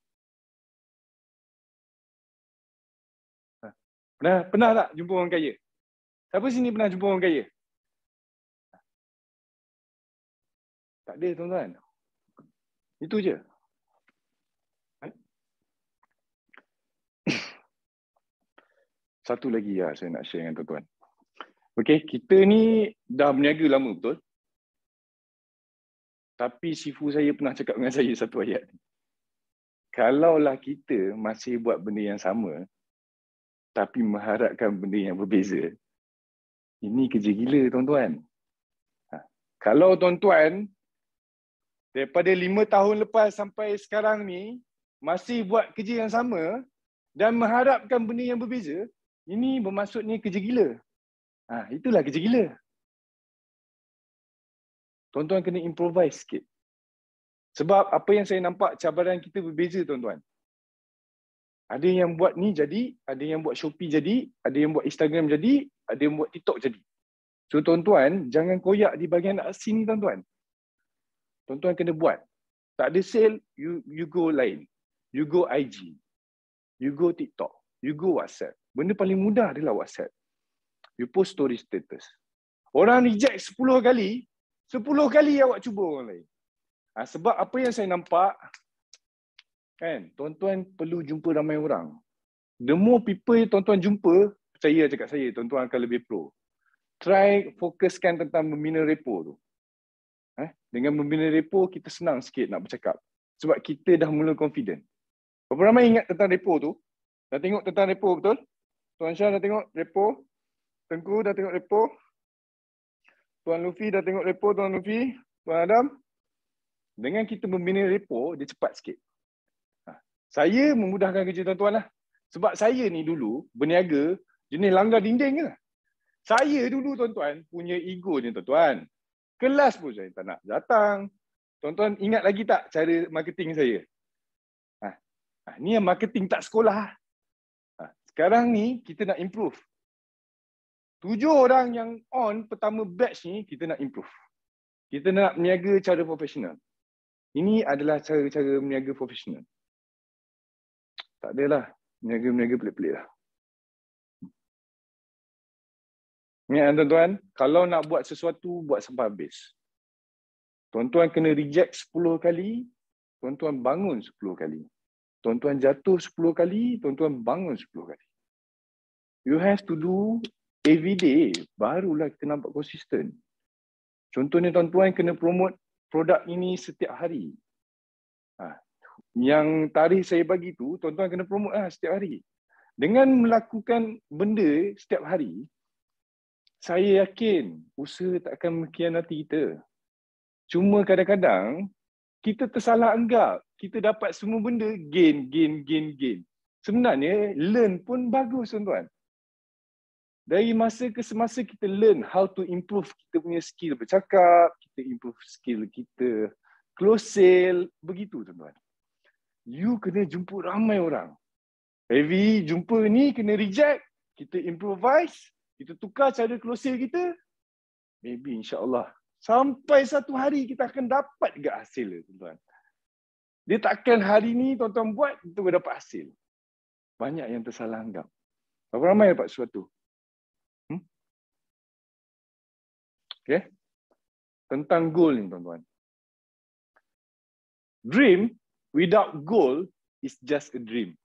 Pernah tak jumpa orang kaya? Siapa sini pernah jumpa orang kaya? Tak ada tuan-tuan. Itu je. Satu lagi saya nak share dengan tuan-tuan. Okey, kita ni dah berniaga lama betul? Tapi sifu saya pernah cakap dengan saya satu ayat. Kalaulah kita masih buat benda yang sama, tapi mengharapkan benda yang berbeza, ini kerja gila tuan-tuan. Kalau tuan-tuan daripada 5 tahun lepas sampai sekarang ni masih buat kerja yang sama dan mengharapkan benda yang berbeza, ini bermaksudnya kerja gila. Itulah kerja gila. Tuan-tuan kena improvise sikit. Sebab apa yang saya nampak, cabaran kita berbeza tuan-tuan. Ada yang buat ni jadi, ada yang buat Shopee jadi, ada yang buat Instagram jadi, ada yang buat TikTok jadi. So tuan-tuan, jangan koyak di bahagian sini tuan-tuan. Tuan-tuan kena buat. Tak ada sale, you go lain. You go IG. You go TikTok. You go WhatsApp. Benda paling mudah adalah WhatsApp. You post story status. Orang reject 10 kali, 10 kali awak cuba orang lain. Sebab apa yang saya nampak, kan, tuan-tuan perlu jumpa ramai orang. The more people tuan-tuan jumpa, percaya cakap saya, tuan-tuan akan lebih pro. Try fokuskan tentang membina repo tu. Dengan membina repo, kita senang sikit nak bercakap. Sebab kita dah mula confident. Berapa ramai ingat tentang repo tu? Dah tengok tentang repo betul? Tuan Syah dah tengok repo? Tengku dah tengok repo? Tuan Luffy dah tengok repo, Tuan Luffy? Tuan Adam? Dengan kita membina repo, dia cepat sikit. Saya memudahkan kerja tuan-tuan lah. Sebab saya ni dulu berniaga jenis langgar dinding ke. Saya dulu tuan-tuan punya ego ni tuan-tuan. Kelas pun saya tak nak datang. Tuan-tuan ingat lagi tak cara marketing saya? Ni yang marketing tak sekolah. Sekarang ni kita nak improve. 7 orang yang on pertama batch ni kita nak improve. Kita nak berniaga cara profesional. Ini adalah cara-cara berniaga profesional. Tak adalah berniaga-berniaga pelik-pelik lah. Ingat tuan-tuan, kalau nak buat sesuatu, buat sampai habis. Tuan-tuan kena reject 10 kali, tuan-tuan bangun 10 kali. Tuan-tuan jatuh 10 kali, tuan-tuan bangun 10 kali. You have to do every day, barulah kita nampak konsisten. Contohnya tuan-tuan kena promote produk ini setiap hari. Yang tarikh saya bagi tu, tuan-tuan kena promote lah setiap hari. Dengan melakukan benda setiap hari, saya yakin usaha tak akan mengkhianati kita. Cuma kadang-kadang, kita tersalah anggap. Kita dapat semua benda, gain. Sebenarnya, learn pun bagus tuan-tuan. Dari masa ke semasa kita learn how to improve kita punya skill bercakap, kita improve skill kita close sale, begitu tuan-tuan. You kena jumpa ramai orang. Every jumpa ni kena reject, kita improvise, kita tukar cara close sale kita. Maybe insya-Allah sampai satu hari kita akan dapat juga hasil tuan-tuan. Dia takkan hari ni tuan-tuan buat kita dapat hasil. Banyak yang tersalah anggap. Berapa ramai dapat sesuatu? Okay. Tentang goal ni tuan-tuan. Dream without goal is just a dream.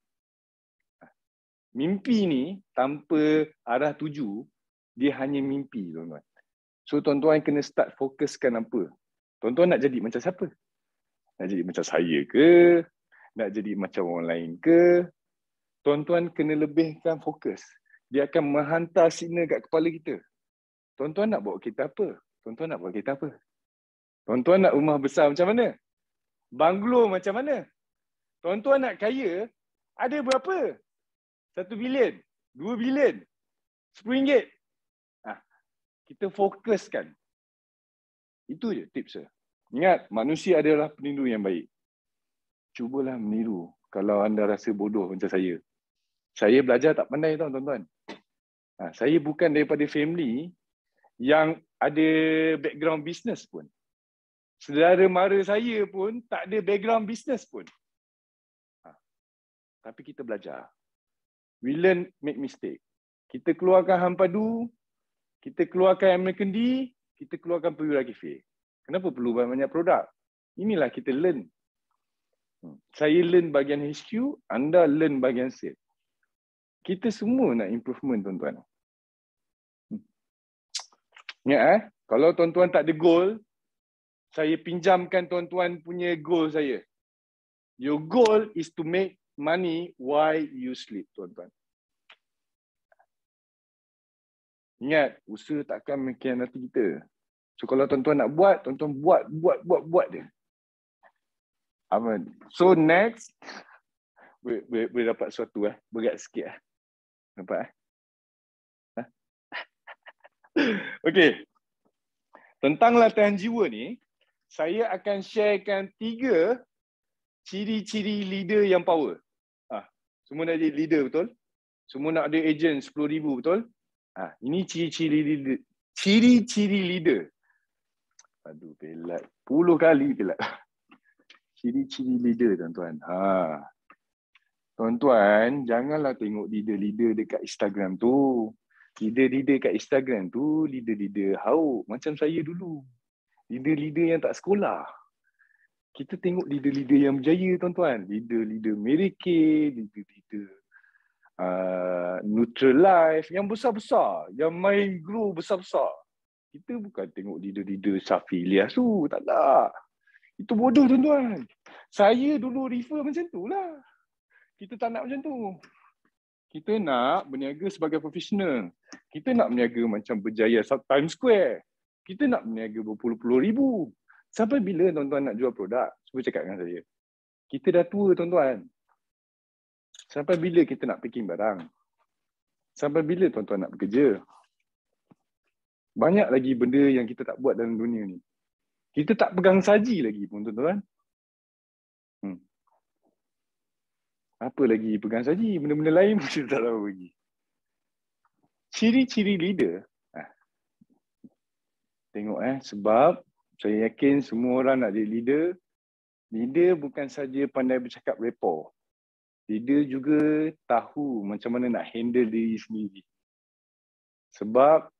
Mimpi ni tanpa arah tuju, dia hanya mimpi tuan-tuan. So tuan-tuan kena start fokuskan apa? Tuan-tuan nak jadi macam siapa? Nak jadi macam saya ke? Nak jadi macam orang lain ke? Tuan-tuan kena lebihkan fokus. Dia akan menghantar signal kat kepala kita. Tuan-tuan nak bawa kereta apa? Tuan-tuan nak bawa kereta apa? Tuan-tuan nak rumah besar macam mana? Banglo macam mana? Tuan-tuan nak kaya, ada berapa? 1 bilion, 2 bilion, RM10. Kita fokuskan. Itu je tips saya. Ingat, manusia adalah peniru yang baik. Cubalah meniru kalau anda rasa bodoh macam saya. Saya belajar tak pandai tau tuan-tuan. Saya bukan daripada family yang ada background business pun. Saudara mara saya pun tak ada background business pun. Tapi kita belajar. We learn, make mistake. Kita keluarkan Hampadu, kita keluarkan American D, kita keluarkan Perwira Cafe. Kenapa perlu banyak produk? Inilah kita learn. Saya learn bahagian HQ, anda learn bahagian sales. Kita semua nak improvement tuan-tuan. Ingat kalau tuan-tuan tak ada goal, saya pinjamkan tuan-tuan punya goal saya. Your goal is to make money while you sleep, tuan-tuan. Ingat, usaha takkan mengkhianati kita. So kalau tuan-tuan nak buat, tuan-tuan buat dia. Aman. So next, boleh dapat sesuatu berat sikit Nampak Okey. Tentang latihan jiwa ni, saya akan sharekan 3 ciri-ciri leader yang power. Semua nak jadi leader betul? Semua nak ada agent 10,000 betul? Ini ciri-ciri leader. Ciri-ciri leader. Aduh, pelat. 10 kali pelat. Ciri-ciri leader tuan-tuan. Tuan-tuan, janganlah tengok leader-leader dekat Instagram tu. Leader-leader kat Instagram tu, leader-leader hauk macam saya dulu. Leader-leader yang tak sekolah. Kita tengok leader-leader yang berjaya, tuan-tuan. Leader-leader Mary-Kay, leader-leader Nutrilite, yang besar-besar, yang main grow besar-besar. Kita bukan tengok leader-leader Safi Ilyas tu, tak ada. Itu bodoh, tuan-tuan. Saya dulu refer macam tu lah. Kita tak nak macam tu. Kita nak berniaga sebagai profesional. Kita nak berniaga macam berjaya Times Square. Kita nak berniaga berpuluh-puluh ribu. Sampai bila tuan-tuan nak jual produk? Cuba cakap dengan saya. Kita dah tua, tuan-tuan. Sampai bila kita nak packing barang? Sampai bila tuan-tuan nak bekerja? Banyak lagi benda yang kita tak buat dalam dunia ni. Kita tak pegang saji lagi pun, tuan-tuan. Apa lagi pegang saji? Benda-benda lain pun kita tak tahu lagi. Ciri-ciri leader. Tengok sebab saya yakin semua orang nak jadi leader. Leader bukan saja pandai bercakap rapport. Leader juga tahu macam mana nak handle diri sendiri. Sebab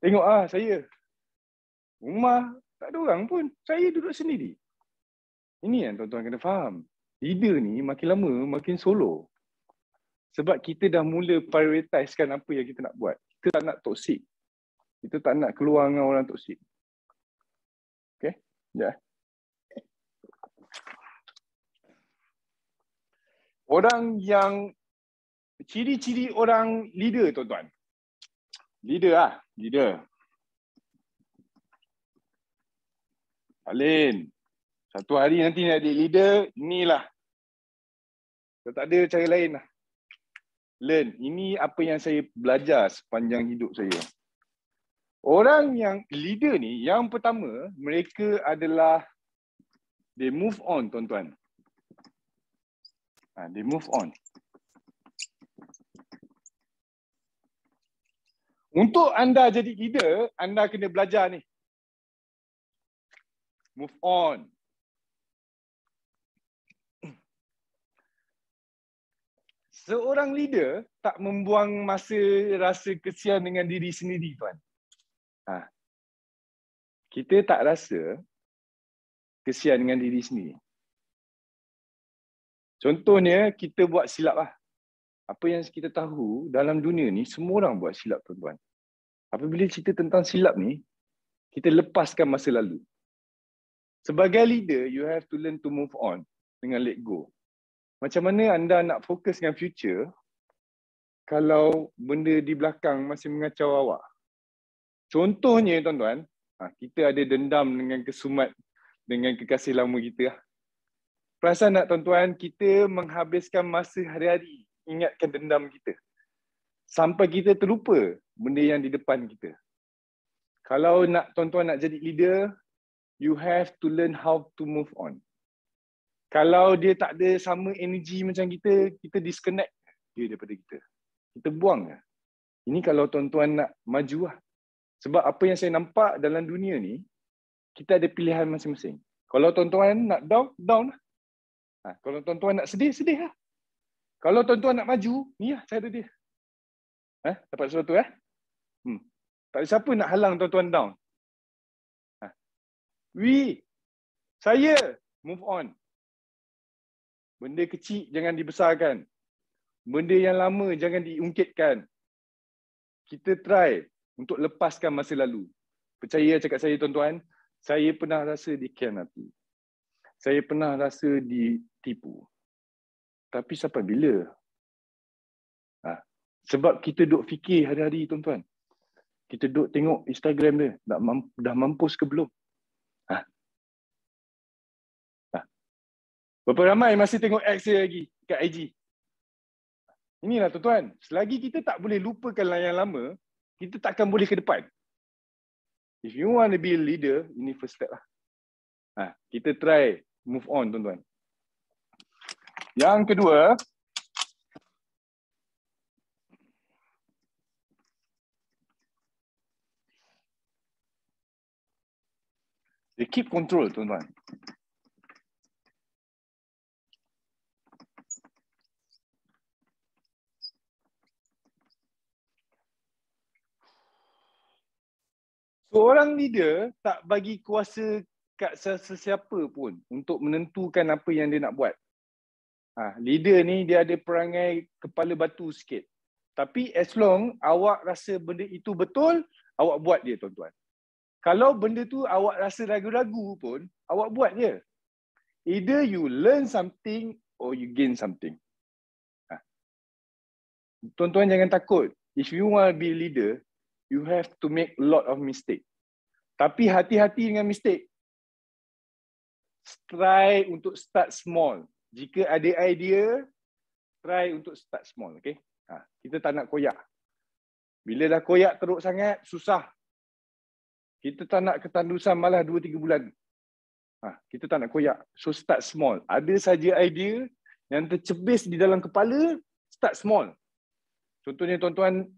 tengok saya. Rumah tak ada orang pun. Saya duduk sendiri. Ini yang tuan-tuan kena faham. Leader ni makin lama makin solo. Sebab kita dah mula prioritisekan apa yang kita nak buat. Kita tak nak toksik. Kita tak nak keluar dengan orang toksik. Okay? Ya. Orang yang ciri-ciri orang leader, tuan-tuan. Leader leader. Alin. Satu hari nanti nak jadi leader, inilah. Kalau tak ada cara lain lah. Learn. Ini apa yang saya belajar sepanjang hidup saya. Orang yang leader ni, yang pertama, mereka adalah they move on, tuan-tuan. They move on. Untuk anda jadi leader, anda kena belajar ni. Move on. Seorang leader tak membuang masa rasa kesian dengan diri sendiri, tuan. Kita tak rasa kesian dengan diri sendiri. Contohnya, kita buat silap lah. Apa yang kita tahu dalam dunia ni, semua orang buat silap, tuan-tuan. Apabila cerita tentang silap ni, kita lepaskan masa lalu. Sebagai leader, you have to learn to move on dengan let go. Macam mana anda nak fokus dengan future kalau benda di belakang masih mengacau awak? Contohnya, tuan-tuan, kita ada dendam dengan kesumat dengan kekasih lama kita. Perasan tak, tuan-tuan, kita menghabiskan masa hari-hari ingatkan dendam kita. Sampai kita terlupa benda yang di depan kita. Kalau nak tuan-tuan nak jadi leader, you have to learn how to move on. Kalau dia tak ada sama energi macam kita disconnect dia daripada kita. Kita buang. Ini kalau tuan-tuan nak maju lah. Sebab apa yang saya nampak dalam dunia ni, kita ada pilihan masing-masing. Kalau tuan-tuan nak down, down lah. Kalau tuan-tuan nak sedih, sedih lah. Kalau tuan-tuan nak maju, ni lah cara dia. Dapat sesuatu tak ada siapa nak halang tuan-tuan down. Saya move on. Benda kecil jangan dibesarkan. Benda yang lama jangan diungkitkan. Kita try untuk lepaskan masa lalu. Percaya cakap saya, tuan-tuan, saya pernah rasa dikhianati. Saya pernah rasa ditipu. Tapi sampai bila? Sebab kita duk fikir hari-hari, tuan-tuan. Kita duk tengok Instagram dia. Dah mampus ke belum? Berapa ramai masih tengok ex dia lagi kat IG? Inilah, tuan-tuan. Selagi kita tak boleh lupakan yang lama, kita takkan boleh ke depan. If you want to be a leader, ini first step lah. Kita try move on, tuan-tuan. Yang kedua, they keep control, tuan-tuan. Seorang leader tak bagi kuasa kat sesiapa pun untuk menentukan apa yang dia nak buat. Leader ni dia ada perangai kepala batu sikit. Tapi as long awak rasa benda itu betul, awak buat dia tuan-tuan. Kalau benda tu awak rasa ragu-ragu pun, awak buat je. Either you learn something or you gain something. Tuan-tuan jangan takut. If you want to be a leader, you have to make a lot of mistake. Tapi hati-hati dengan mistake. Try untuk start small. Jika ada idea, try untuk start small. Okay? Kita tak nak koyak. Bila dah koyak teruk sangat, susah. Kita tak nak ketandusan malah 2-3 bulan. Kita tak nak koyak. So start small. Ada saja idea yang tercebis di dalam kepala, start small. Contohnya tuan-tuan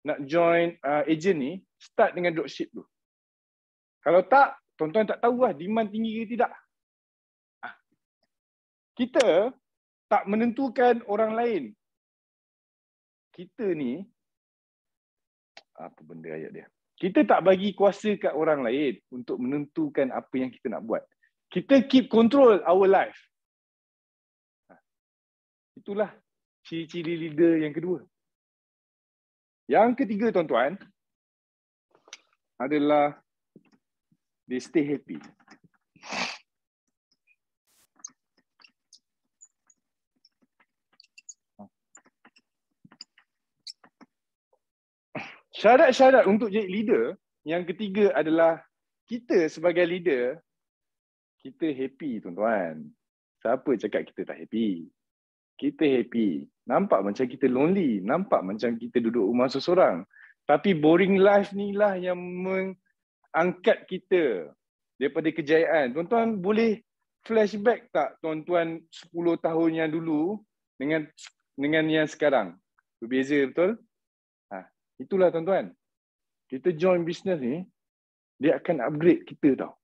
nak join agent ni, start dengan dropship tu. Kalau tak, tuan-tuan tak tahu lah demand tinggi ke tidak. Kita tak menentukan orang lain. Kita ni, apa benda ayat dia? Kita tak bagi kuasa kat orang lain untuk menentukan apa yang kita nak buat. Kita keep control our life. Itulah ciri-ciri leader yang kedua. Yang ketiga tuan-tuan adalah they stay happy. Syarat-syarat untuk jadi leader yang ketiga adalah kita sebagai leader, kita happy tuan-tuan. Siapa cakap kita tak happy? Kita happy. Nampak macam kita lonely. Nampak macam kita duduk rumah seorang. Tapi boring life ni lah yang mengangkat kita daripada kejayaan. Tuan-tuan boleh flashback tak tuan-tuan 10 tahun yang dulu dengan yang sekarang? Berbeza betul? Itulah tuan-tuan. Kita join business ni, dia akan upgrade kita tau.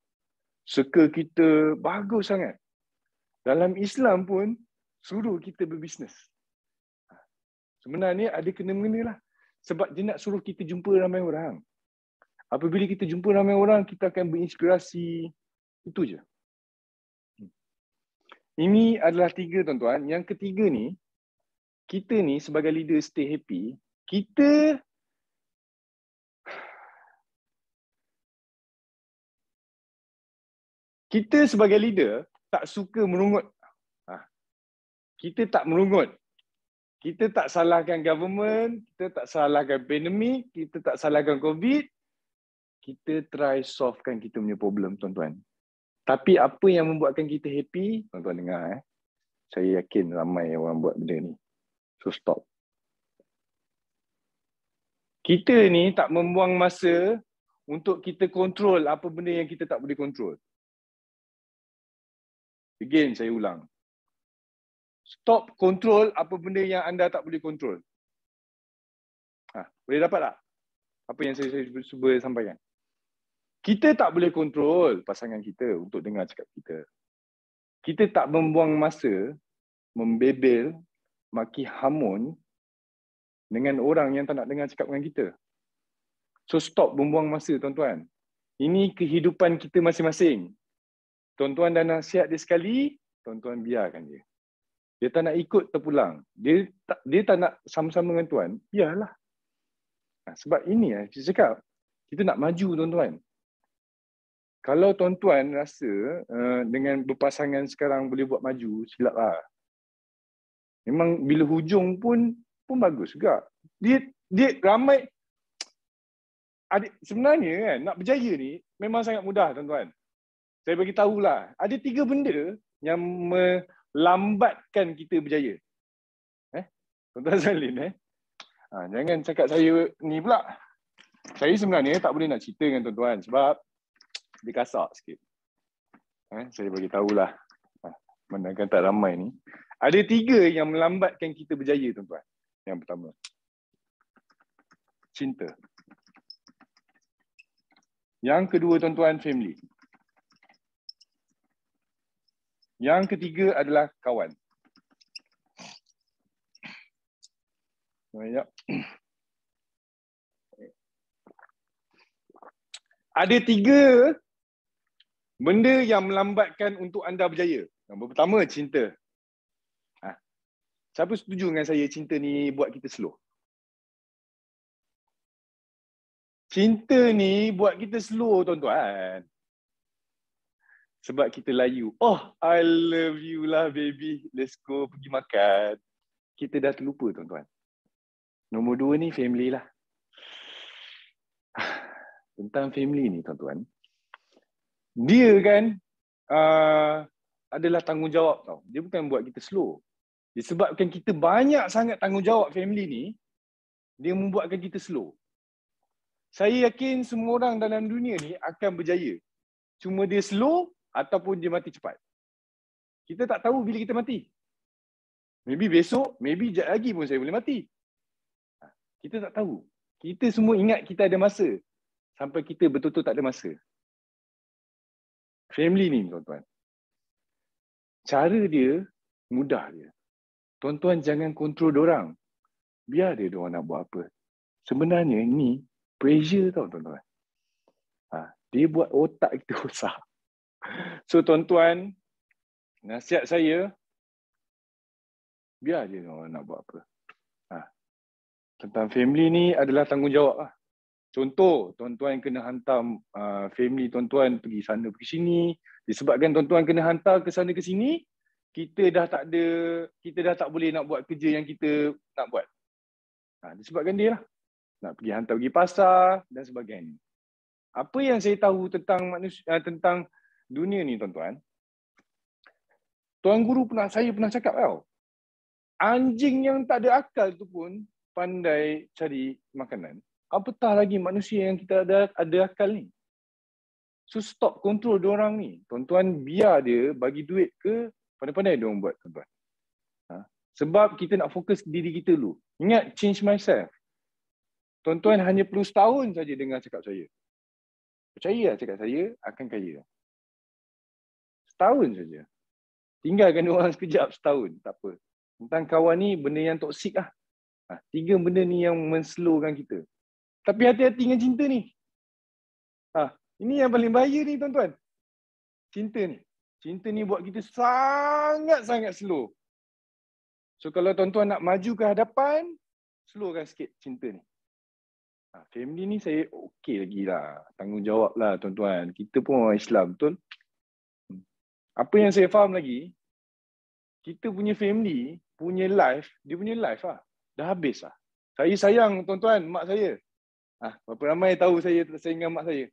Circle kita bagus sangat. Dalam Islam pun, suruh kita berbisnes. Sebenarnya ada kena-mengena lah. Sebab dia nak suruh kita jumpa ramai orang. Apabila kita jumpa ramai orang, kita akan berinspirasi. Itu je. Ini adalah 3 tuan-tuan. Yang ketiga ni, kita ni sebagai leader stay happy, kita sebagai leader tak suka merungut. Kita tak merungut. Kita tak salahkan government, kita tak salahkan pandemik, kita tak salahkan COVID. Kita try solvekan kita punya problem, tuan-tuan. Tapi apa yang membuatkan kita happy, tuan-tuan dengar. Saya yakin ramai orang buat benda ni. So stop. Kita ni tak membuang masa untuk kita kontrol apa benda yang kita tak boleh kontrol. Again, saya ulang. Stop kontrol apa benda yang anda tak boleh kontrol. Boleh dapat tak? Apa yang saya cuba sampaikan. Kita tak boleh kontrol pasangan kita untuk dengar cakap kita. Kita tak membuang masa membebel, maki hamun dengan orang yang tak nak dengar cakap dengan kita. So stop membuang masa tuan-tuan. Ini kehidupan kita masing-masing. Tuan-tuan dah nasihat dia sekali, tuan-tuan biarkan dia. Dia tak nak ikut terpulang. Dia tak nak sama-sama dengan tuan, biarlah. Sebab ini saya cakap, kita nak maju tuan-tuan. Kalau tuan-tuan rasa dengan berpasangan sekarang boleh buat maju, silap lah. Memang bila hujung pun bagus juga. Dia ramai, sebenarnya kan, nak berjaya ni memang sangat mudah tuan-tuan. Saya bagi tahulah, ada 3 benda yang melambatkan kita berjaya. Tuan-tuan Salin, jangan cakap saya ni pula. Saya sebenarnya tak boleh nak cerita dengan tuan-tuan sebab dia kasar sikit. Saya bagi tahulah. Menangkan tak ramai ni. Ada 3 yang melambatkan kita berjaya tuan-tuan. Yang pertama, cinta. Yang kedua tuan-tuan, family. Yang ketiga adalah kawan. Banyak. Ada 3 benda yang melambatkan untuk anda berjaya. Yang pertama, cinta. Siapa setuju dengan saya cinta ni buat kita slow? Cinta ni buat kita slow, tuan-tuan. Sebab kita layu. Oh, I love you lah, baby. Let's go pergi makan. Kita dah terlupa, tuan-tuan. Nombor 2 ni family lah. Tentang family ni, tuan-tuan. Dia kan adalah tanggungjawab tau. Dia bukan buat kita slow. Disebabkan kita banyak sangat tanggungjawab family ni, dia membuatkan kita slow. Saya yakin semua orang dalam dunia ni akan berjaya. Cuma dia slow ataupun dia mati cepat. Kita tak tahu bila kita mati. Maybe besok, maybe sekejap lagi pun saya boleh mati. Kita tak tahu. Kita semua ingat kita ada masa. Sampai kita betul-betul tak ada masa. Family ni, tuan-tuan. Cara dia, mudah dia. Tuan-tuan jangan kontrol diorang. Biar dia diorang nak buat apa. Sebenarnya ni pressure tau, tuan-tuan. Dia buat otak kita rosak. So, tuan-tuan, nasihat saya, biar dia diorang nak buat apa. Tentang family ni adalah tanggungjawab lah. Contoh, tuan-tuan kena hantar family tuan-tuan pergi sana pergi sini. Disebabkan tuan-tuan kena hantar ke sana ke sini, kita dah tak boleh nak buat kerja yang kita nak buat. Disebabkan dia lah. Nak pergi hantar pergi pasar dan sebagainya. Apa yang saya tahu tentang manusia, tentang dunia ni, tuan-tuan. Tuan guru saya pernah cakap tau. Anjing yang tak ada akal tu pun pandai cari makanan. Apatah lagi manusia yang kita ada akal ni. So stop control diorang ni. Tuan-tuan biar dia bagi duit ke pandai-pandai diorang buat, tuan-tuan. Sebab kita nak fokus diri kita dulu. Ingat, change myself. Tuan-tuan hanya perlu setahun saja dengar cakap saya. Percayalah cakap saya akan kaya. Setahun saja. Tinggalkan diorang sekejap, setahun. Tak apa. Tentang kawan ni, benda yang toksik lah. 3 benda ni yang menslowkan kita. Tapi hati-hati dengan cinta ni. Ini yang paling bahaya ni, tuan-tuan. Cinta ni. Cinta ni buat kita sangat-sangat slow. So kalau tuan-tuan nak maju ke hadapan, slowkan sikit cinta ni. Family ni saya okey lagi lah. Tanggungjawab lah, tuan-tuan. Kita pun orang Islam, betul? Apa yang saya faham lagi, kita punya family, punya life, dia punya life lah. Dah habis lah. Saya sayang, tuan-tuan, mak saya. Berapa ramai tahu saya sayang dengan mak saya.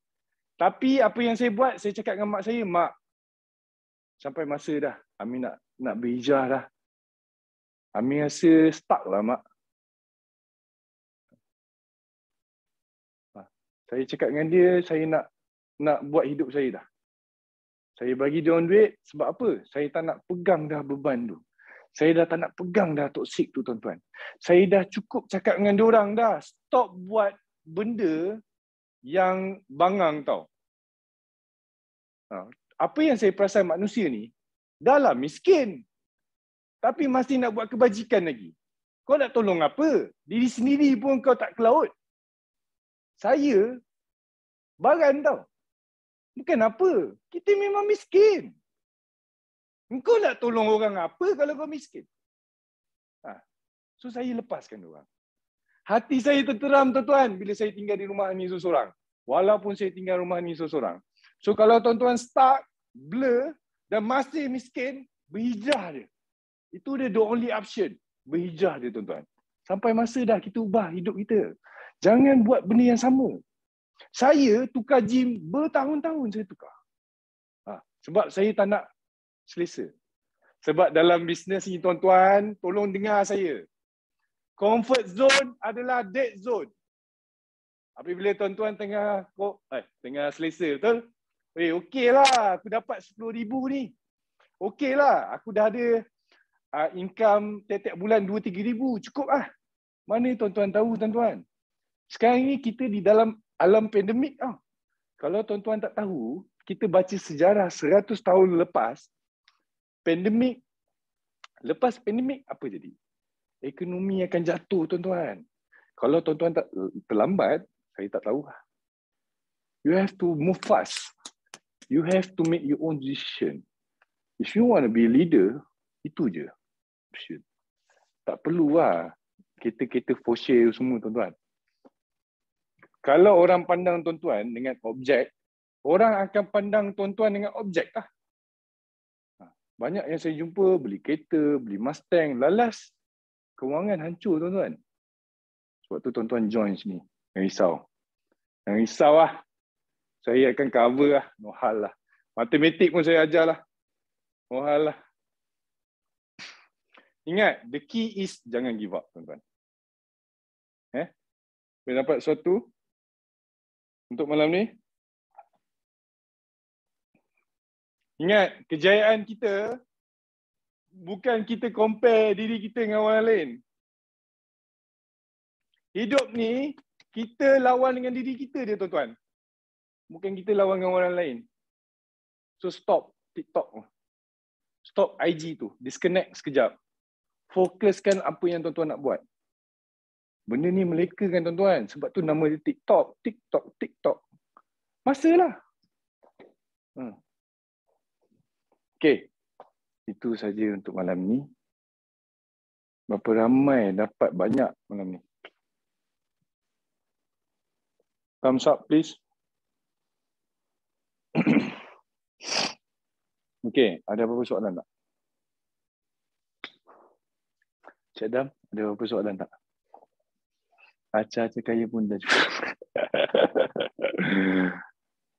Tapi apa yang saya buat, saya cakap dengan mak saya, mak, sampai masa dah. Amin nak berhijrah dah. Amin rasa stuck lah, mak. Saya cakap dengan dia, saya nak buat hidup saya dah. Saya bagi dia orang duit, sebab apa? Saya tak nak pegang dah beban tu. Saya dah tak nak pegang dah toksik tu, tuan-tuan. Saya dah cukup cakap dengan dia orang dah. Stop buat benda yang bangang tau. Apa yang saya perasan manusia ni, dah lah miskin. Tapi masih nak buat kebajikan lagi. Kau nak tolong apa? Diri sendiri pun kau tak ke laut. Saya baran tau. Bukan apa. Kita memang miskin. Kau nak tolong orang apa kalau kau miskin? So saya lepaskan orang. Hati saya terteram, tuan-tuan, bila saya tinggal di rumah ni seorang. Walaupun saya tinggal rumah ni seorang. So kalau tuan-tuan stuck, blur dan masih miskin, berhijrah dia. Itu dia the only option. Berhijrah dia, tuan-tuan. Sampai masa dah kita ubah hidup kita. Jangan buat benda yang sama. Saya tukar gym bertahun-tahun saya tukar. Sebab saya tak nak selesa. Sebab dalam bisnes ni, tuan-tuan, tolong dengar saya. Comfort zone adalah dead zone. Apabila tuan-tuan tengah selesa, betul? Okeylah, aku dapat 10,000 ni. Okeylah, aku dah ada income tiap-tiap bulan 2-3,000. Cukup lah. Mana tuan-tuan tahu, tuan-tuan? Sekarang ni kita di dalam alam pandemik. Kalau tuan-tuan tak tahu, kita baca sejarah 100 tahun lepas, lepas pandemik apa jadi? Ekonomi akan jatuh, tuan-tuan. Kalau tuan-tuan tak terlambat, saya tak tahu. You have to move fast. You have to make your own decision. If you want to be a leader, itu je. Tak perlu lah kita for share semua, tuan-tuan. Kalau orang pandang tuan-tuan dengan objek, orang akan pandang tuan-tuan dengan objek lah. Banyak yang saya jumpa beli kereta, beli Mustang, lalas kewangan hancur, tuan-tuan. Sebab tu tuan-tuan join sini. Jangan risau. Jangan risau lah. Saya akan cover lah. No hal lah. Matematik pun saya ajar lah. No hal lah. Ingat, the key is jangan give up, tuan-tuan. Boleh dapat sesuatu untuk malam ni? Ingat, kejayaan kita bukan kita compare diri kita dengan orang lain. Hidup ni, kita lawan dengan diri kita dia, tuan-tuan. Bukan kita lawan dengan orang lain. So stop TikTok. Stop IG tu. Disconnect sekejap. Fokuskan apa yang tuan-tuan nak buat. Benda ni melekakan, tuan-tuan. Sebab tu nama dia TikTok. TikTok. Masalah. Okay. Itu saja untuk malam ni. Berapa ramai dapat banyak malam ni? Thumbs up, please. Okay, ada apa-apa soalan tak? Cik Adam, ada apa-apa soalan tak? Acah-acah kaya pun dah cukup.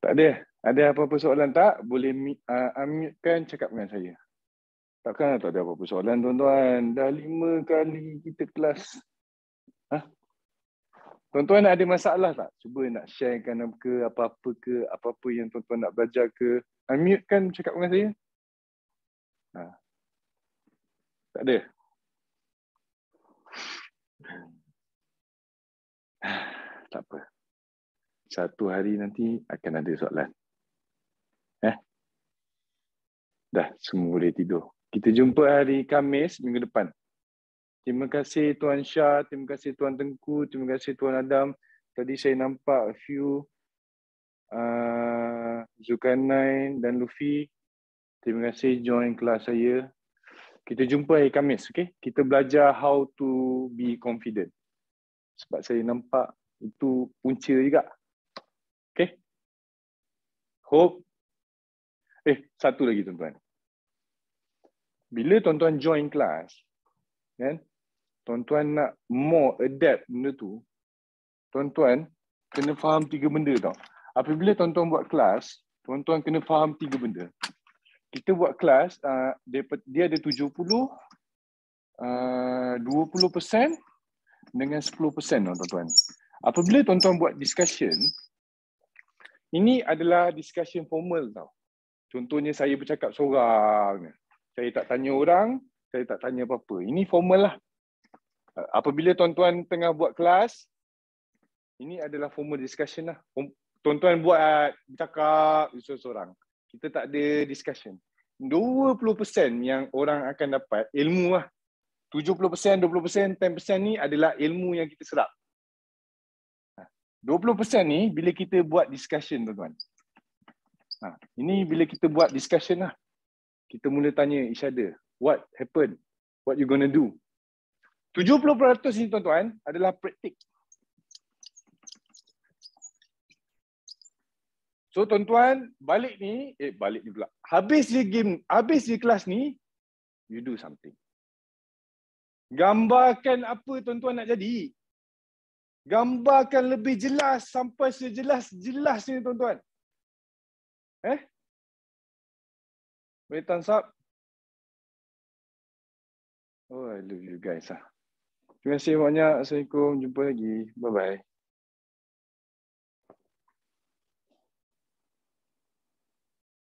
Tak ada. Ada apa-apa soalan tak? Boleh unmute-kan, cakap dengan saya. Takkan tak ada apa-apa soalan, tuan-tuan. Dah 5 kali kita kelas. Tuan-tuan ada masalah tak? Cuba nak sharekan apa-apa yang tuan-tuan nak belajar ke. Unmute-kan, cakap dengan saya. Tak ada. Tak apa. Satu hari nanti akan ada soalan. Dah, semua boleh tidur. Kita jumpa hari Khamis minggu depan. Terima kasih Tuan Syah, terima kasih Tuan Tengku, terima kasih Tuan Adam. Tadi saya nampak a few Zulkarnain dan Luffy. Terima kasih join kelas saya. Kita jumpa hari Khamis, okay? Kita belajar how to be confident. Sebab saya nampak itu punca juga. Okay? Hope. Satu lagi, tuan-tuan. Bila tuan-tuan join kelas, kan? Tuan-tuan nak more adapt benda tu, tuan-tuan kena faham 3 benda tau. Apabila tuan-tuan buat kelas, tuan-tuan kena faham 3 benda. Kita buat kelas, dia ada 70, 20% dengan 10% tau, tuan-tuan. Apabila tuan-tuan buat discussion, ini adalah discussion formal tau. Contohnya saya bercakap seorang. Saya tak tanya orang, saya tak tanya apa-apa. Ini formal lah. Apabila tuan-tuan tengah buat kelas, ini adalah formal discussion lah. Tuan-tuan buat bercakap seorang. Kita tak ada discussion. 20% yang orang akan dapat ilmu lah. 70%, 20%, 10% ni adalah ilmu yang kita serap. 20% ni bila kita buat discussion, tuan-tuan. Ini bila kita buat discussion lah. Kita mula tanya each other, what happened? What you gonna do? 70% ni, tuan-tuan, adalah praktik. So, tuan-tuan, balik ni pula. Habis je kelas ni, you do something. Gambarkan apa tuan-tuan nak jadi. Gambarkan lebih jelas sampai sejelas-jelasnya, tuan-tuan. Boleh thumbs up? Oh, I love you guys. Terima kasih banyak. Assalamualaikum. Jumpa lagi. Bye-bye.